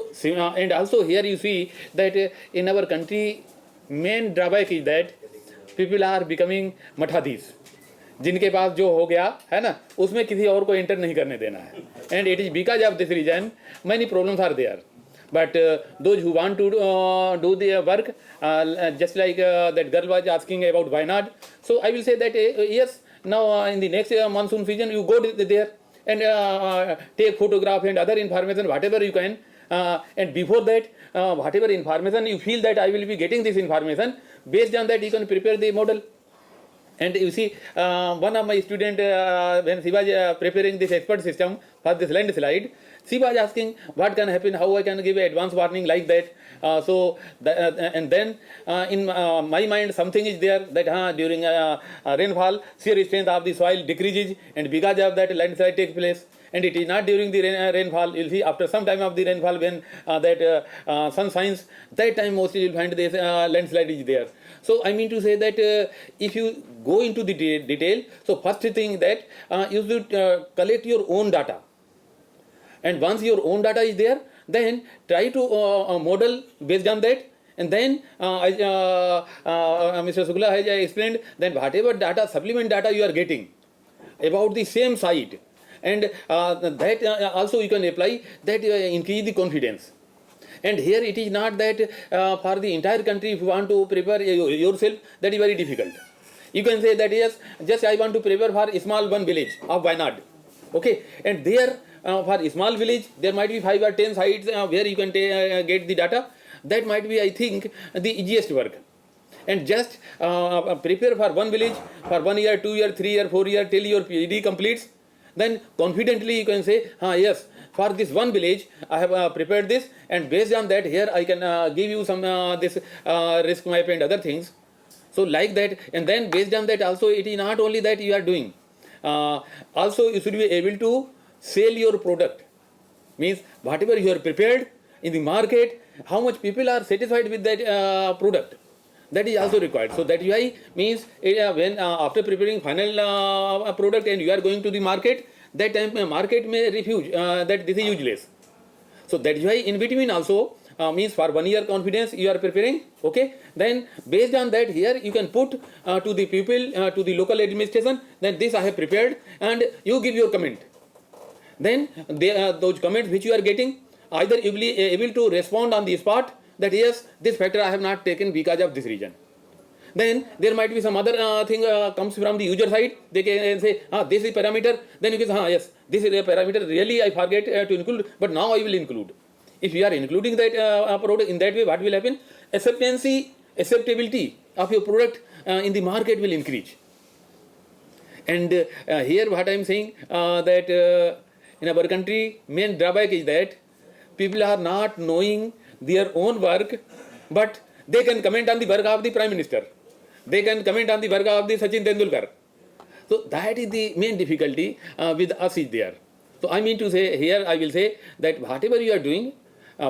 and also here you see that in our country, main drawback is that people are becoming mathadis. जिनके पास जो हो गया है ना, उसमें किसी और को एंटर नहीं करने देना है. And it is because of this reason many problems are there. But those who want to do their work, just like that girl was asking about Wayanad, so I will say that yes, now in the next monsoon season you go there and take photograph and other information, whatever you can. And before that, whatever information you feel that I will be getting this information, based on that you can prepare the model. And you see, one of my student, when she was preparing this expert system for this landslide, she was asking what can happen, how I can give advance warning like that. And then in my mind something is there that during rainfall, shear strength of the soil decreases, and because of that landslide takes place. And it is not during the rainfall. You'll see after some time of the rainfall, when that sun shines, that time mostly you'll find this landslide is there. So I mean to say that if you go into the detail, so first thing that you should collect your own data. And once your own data is there, then try to model based on that. And then Mr. Sukla has explained that whatever data, supplement data you are getting about the same site, and that also you can apply, that increase the confidence. And here it is not that for the entire country, if you want to prepare yourself, that is very difficult. You can say that yes, just I want to prepare for a small one village of Wayanad. Okay, and there for a small village, there might be 5 or 10 sites where you can get the data. That might be, I think, the easiest work. And just prepare for one village for 1 year, 2 year, 3 year, 4 year till your PhD completes. Then confidently you can say, yes, for this one village I have prepared this, and based on that here I can give you some this risk map and other things. So like that, and then based on that also it is not only that you are doing, also you should be able to sell your product. Means whatever you are prepared in the market, how much people are satisfied with that product. That is also required. So that UI means when after preparing final product and you are going to the market, that time market may refuse that this is useless. So that UI in between also means for 1 year confidence you are preparing. Okay, then based on that here you can put to the people, to the local administration, then this I have prepared, and you give your comment. Then those comments which you are getting, either you will be able to respond on the spot that yes, this factor I have not taken because of this reason. Then there might be some other thing comes from the user side. They can say, this is parameter. Then you can say, yes, this is a parameter. Really, I forget to include, but now I will include. If you are including that product in that way, what will happen? Acceptability of your product in the market will increase. And here what I am saying that in our country, main drawback is that people are not knowing their own work, but they can comment on the work of the Prime Minister. They can comment on the work of the Sachin Tendulkar. So that is the main difficulty with us is there. So I mean to say here, I will say that whatever you are doing,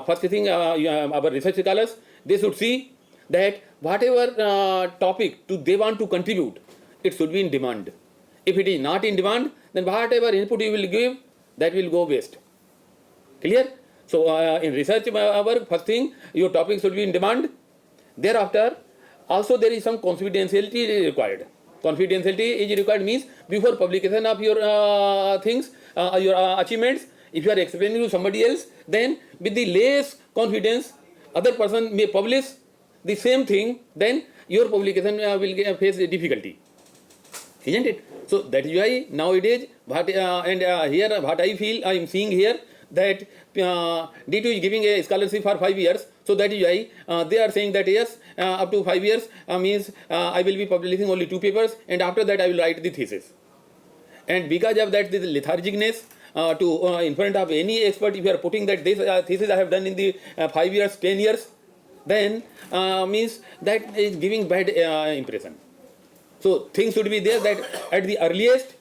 first thing our research scholars, they should see that whatever topic they want to contribute, it should be in demand. If it is not in demand, then whatever input you will give, that will go waste. Clear? So in research work, first thing, your topic should be in demand. Thereafter, also there is some confidentiality required. Confidentiality is required means before publication of your things, your achievements, if you are explaining to somebody else, then with the less confidence, other person may publish the same thing, then your publication will face a difficulty. Isn't it? So that is why nowadays, here what I feel I am seeing here, that D2 is giving a scholarship for 5 years. So that is why they are saying that yes, up to 5 years means I will be publishing only 2 papers, and after that I will write the thesis. And because of that, this lethargicness to in front of any expert, if you are putting that this thesis I have done in the 5 years, 10 years, then means that is giving bad impression. So things should be there that at the earliest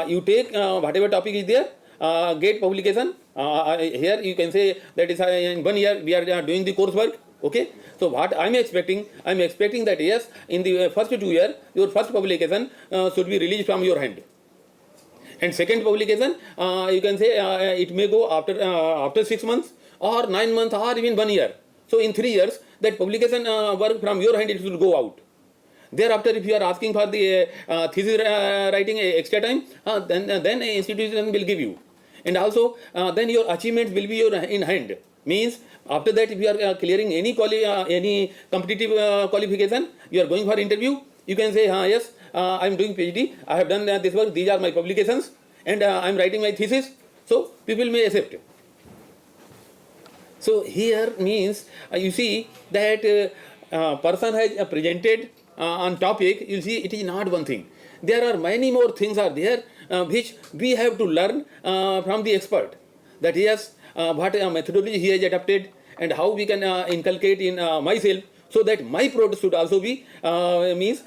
you take whatever topic is there, get publication. Here you can say that is in 1 year we are doing the coursework. Okay. So what I am expecting that yes, in the first 2 years, your first publication should be released from your hand. And second publication, you can say it may go after 6 months or 9 months or even 1 year. So in 3 years, that publication work from your hand, it should go out. Thereafter, if you are asking for the thesis writing extra time, then institution will give you. And also, then your achievements will be in hand. Means after that, if you are clearing any competitive qualification, you are going for interview, you can say, yes, I am doing PhD, I have done this work, these are my publications, and I am writing my thesis. So people may accept. So here means you see that person has presented on topic, you see it is not one thing. There are many more things are there which we have to learn from the expert. That yes, what methodology he has adapted and how we can inculcate in myself, so that my product should also be means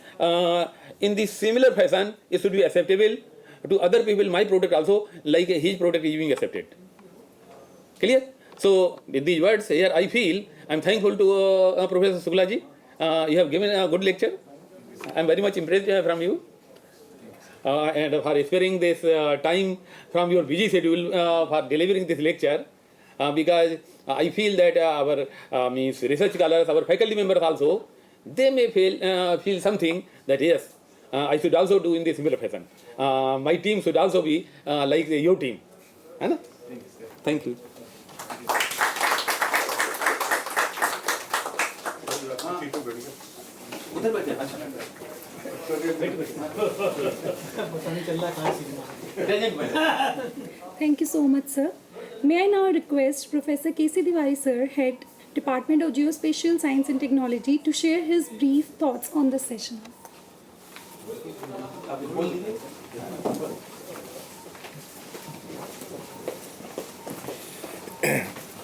in the similar fashion, it should be acceptable to other people. My product also, like his product is being accepted. Clear? So with these words here, I feel I am thankful to Professor Shukla ji. You have given a good lecture. I am very much impressed from you, and for sparing this time from your busy schedule for delivering this lecture, because I feel that our means research scholars, our faculty members also, they may feel something that yes, I should also do in the similar fashion. My team should also be like your team. Thank you. Thank you so much, sir. May I now request Professor K.C. Tiwari, sir, Head, Department of Geospatial Science and Technology, to share his brief thoughts on this session.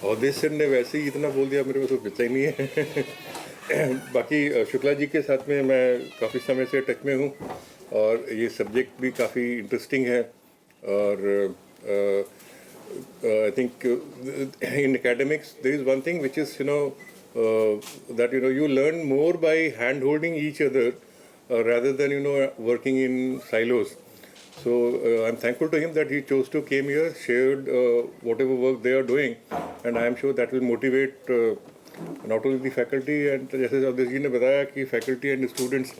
Audition ने वैसे ही इतना बोल दिया, मेरे को तो बचा ही नहीं है। बाकी शुक्ला जी के साथ में मैं काफ़ी समय से टच में हूँ और ये सब्जेक्ट भी काफ़ी इंटरेस्टिंग है। और I think in academics there is one thing which is that you learn more by hand holding each other rather than working in silos. So I'm thankful to him that he chose to came here, shared whatever work they are doing, and I am sure that will motivate not only the faculty, and जैसे अवधेश जी ने बताया कि faculty and students,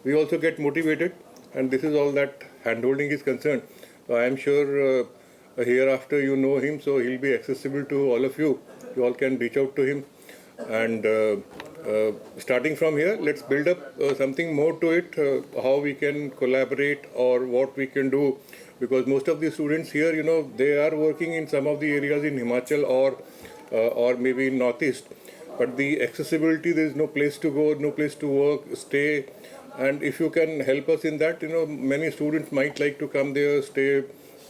we also get motivated, and this is all that hand holding is concerned. So I am sure hereafter you know him, so he'll be accessible to all of you. You all can reach out to him, and starting from here, let's build up something more to it, how we can collaborate or what we can do, because most of the students here, they are working in some of the areas in Himachal or maybe in Northeast, but the accessibility, there is no place to go, no place to work, stay, and if you can help us in that, many students might like to come there, stay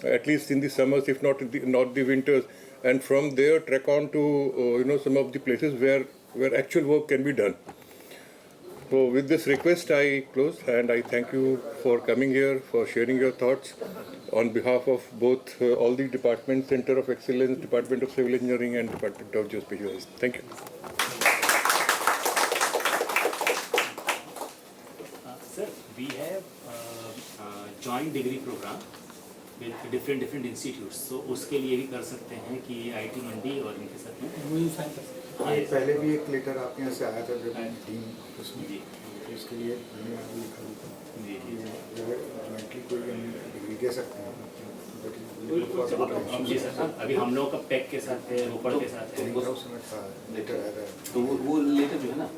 at least in the summers, if not the winters, and from there trek on to some of the places where actual work can be done. So with this request I close, and I thank you for coming here, for sharing your thoughts on behalf of both all the departments, Center of Excellence, Department of Civil Engineering and Department of Geospatial Science. Thank you. Sir, we have joint degree program with different institutes. So उसके लिए भी कर सकते हैं कि IIT मंडी और इनके साथ में पहले भी एक लेटर आपके यहाँ से आया था जब टीम उसमें जी इसके लिए मैंने अभी लिखा था जी कि अगर जॉइंटली कोई हम डिग्री दे सकते हैं जी सर, अभी हम लोग का पैक के साथ है, रोपड़ के साथ है। लेटर आया था तो वो लेटर जो है ना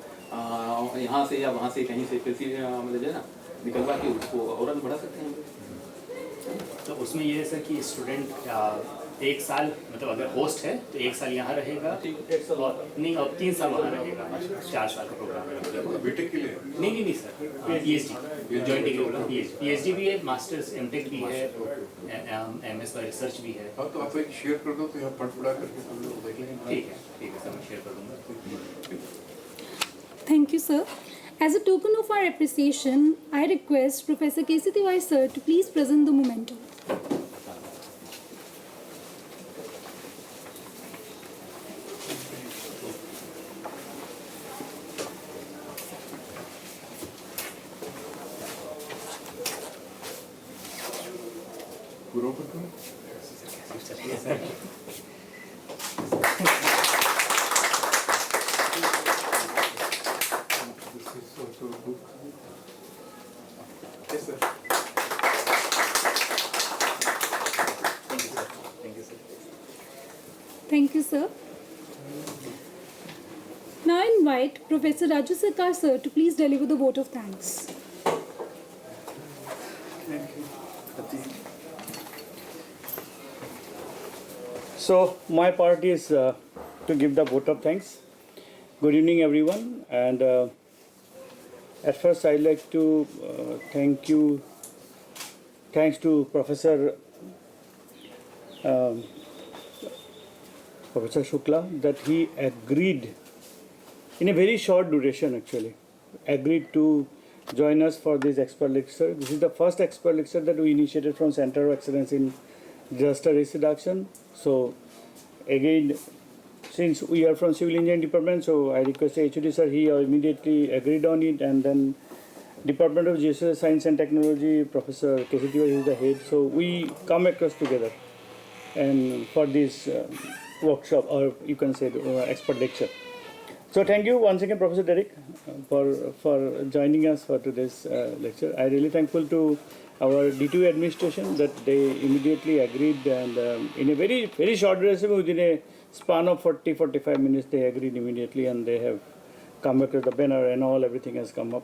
यहाँ से या वहाँ से कहीं से किसी मतलब जो है ना निकलवा के उसको और आगे बढ़ा सकते हैं। तो उसमें ये है सर कि स्टूडेंट एक साल मतलब अगर होस्ट है तो एक साल यहाँ रहेगा और नहीं अब 3 साल वहाँ रहेगा, 4 साल का प्रोग्राम है। बीटेक के लिए नहीं sir, PhD joint degree programme, PhD भी है, मास्टर्स MTech भी है, MS का रिसर्च भी है। हाँ तो आप एक शेयर कर दो तो यहाँ पढ़ पढ़ा करके सब लोग देख लेंगे। ठीक है सर, मैं शेयर कर दूँगा। Thank you, sir. As a token of our appreciation, I request Professor K.C. Tiwari, sir, to please present the memento. पूरा कर दो। This is also a book. Yes, sir. Thank you, sir. Now I invite Professor Raju Sarkar, sir, to please deliver the vote of thanks. So my part is to give the vote of thanks. Good evening, everyone. And at first, I'd like to thanks to Professor Shukla that he agreed in a very short duration. Actually, agreed to join us for this expert lecture. This is the first expert lecture that we initiated from Center of Excellence in Disaster Risk Reduction. So again, since we are from Civil Engineering Department, so I request HOD sir, he immediately agreed on it, and then Department of Geoscience Science and Technology, Professor K.C. Tiwari is the head. So we come across together and for this workshop, or you can say expert lecture. So thank you once again, Professor Derek, for joining us for today's lecture. I really thankful to our D2 administration that they immediately agreed, and in a very short duration, within a span of 40-45 minutes, they agreed immediately, and they have come across the banner and everything has come up.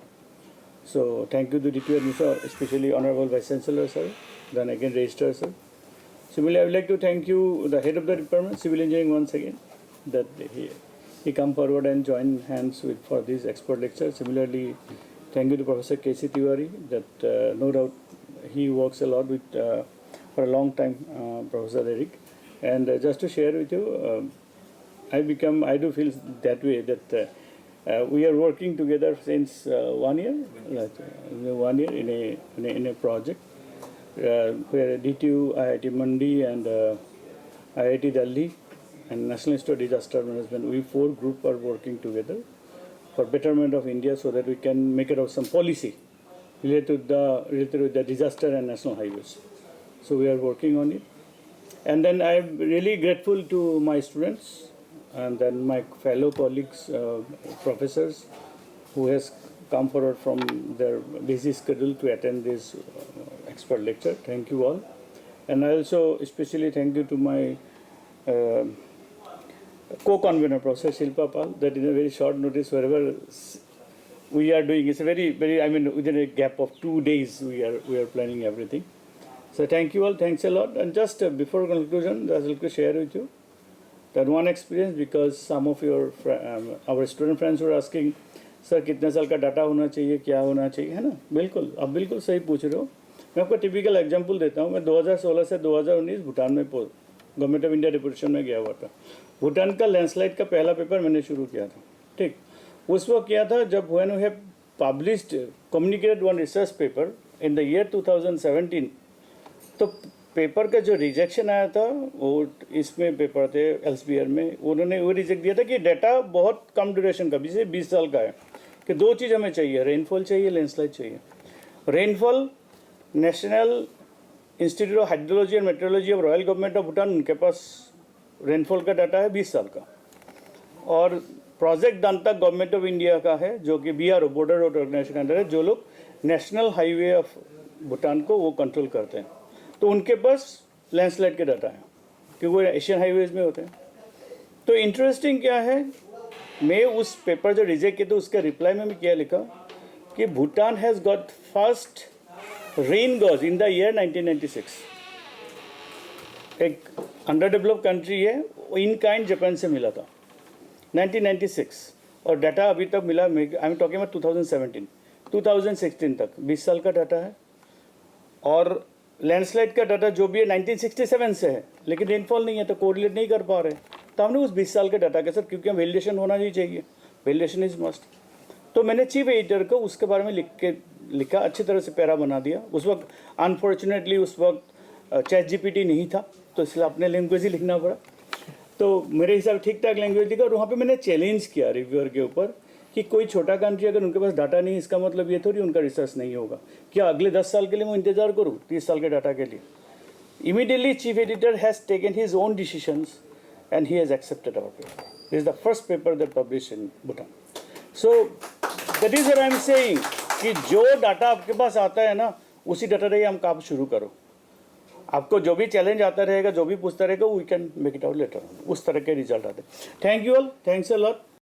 So thank you to D2 administration, especially Honorable Vice Chancellor sir, then again Registrar sir. Similarly, I would like to thank you, the head of the department, Civil Engineering, once again, that he come forward and join hands with for this expert lecture. Similarly, thank you to Professor K.C. Tiwari, that no doubt he works a lot with for a long time, Professor Eric. And just to share with you, I do feel that way, that we are working together since 1 year, 1 year in a project where DTU, IIT Mandi, and IIT Delhi and National Institute of Disaster Management, we 4 groups are working together for betterment of India, so that we can make it of some policy related with the disaster and national highways. So we are working on it. And then I am really grateful to my students and then my fellow colleagues, professors, who has come forward from their busy schedule to attend this expert lecture. Thank you all. And I also especially thank you to my co-convener, Professor Shilpa Pal, that in a very short notice, wherever we are doing, it's a very, I mean, within a gap of 2 days, we are planning everything. So thank you all, thanks a lot. And just before conclusion, I will share with you that one experience, because some of our student friends were asking, sir कितने साल का data होना चाहिए, क्या होना चाहिए, है ना? बिल्कुल, आप बिल्कुल सही पूछ रहे हो. मैं आपको टिपिकल एग्जांपल देता हूँ. मैं 2016 से 2019 भूटान में गवर्नमेंट ऑफ इंडिया डेपुटेशन में गया हुआ था. भूटान का लैंडस्लाइड का पहला पेपर मैंने शुरू किया था. ठीक, उस वक्त किया था जब when we have published communicated one research paper in the year 2017, तो पेपर का जो रिजेक्शन आया था वो इसमें पेपर थे एल्सवियर में, उन्होंने वो रिजेक्ट दिया था कि डाटा बहुत कम ड्यूरेशन का, 20 साल का है, कि 2 चीज़ हमें चाहिए, रेनफॉल चाहिए, लैंडस्लाइड चाहिए. Rainfall national institute of hydrology and metrology of royal government of Bhutan, उनके पास रेनफॉल का डाटा है 20 साल का। और project Danta government of India का है, जो कि BRO बॉर्डर रोड ऑर्गेनाइजेशन के अंदर है, जो लोग नेशनल हाईवे ऑफ भूटान को वो कंट्रोल करते हैं। तो उनके पास लैंडस्लाइड के डाटा है, क्योंकि वो एशियन हाईवेज में होते हैं। तो इंटरेस्टिंग क्या है, मैं उस पेपर जो रिजेक्ट किया तो उसके रिप्लाई में क्या लिखा कि Bhutan has got first rain gauge in the year 1996। एक अंडर डेवलप कंट्री है, इन काइंड जापान से मिला था 1996, और डाटा अभी तक मिला, आई एम टॉकिंग अबाउट 2016 तक 20 साल का डाटा है। और लैंडस्लाइड का डाटा जो भी है 1967 से है, लेकिन रेनफॉल नहीं है, तो कोरिलेट नहीं कर पा रहे। तो हमने उस 20 साल के डाटा के साथ, क्योंकि हम वैलिडेशन होना नहीं चाहिए, वैलिडेशन इज मस्ट, तो मैंने चीफ एडिटर को उसके बारे में लिखा, अच्छी तरह से पैरा बना दिया। उस वक्त अनफॉर्चुनेटली उस वक्त ChatGPT नहीं था, तो इसलिए अपने लैंग्वेज ही लिखना पड़ा। तो मेरे हिसाब ठीक ठाक लैंग्वेज लिखा, और वहाँ पे मैंने चैलेंज किया रिव्यूअर के ऊपर कि कोई छोटा कंट्री अगर उनके पास डाटा नहीं, इसका मतलब ये थोड़ी उनका रिसर्च नहीं होगा। क्या अगले 10 साल के लिए मैं इंतजार करूँ 30 साल के डाटा के लिए? Immediately chief editor has taken his own decisions and he has accepted our paper. This is the first paper that published in Bhutan. So that is what I am saying कि जो data आपके पास आता है ना, उसी data से हम काम शुरू करो। आपको जो भी चैलेंज आता रहेगा, जो भी पूछता रहेगा, we can make it out later. उस तरह के रिजल्ट आते। Thank you all, thanks a lot.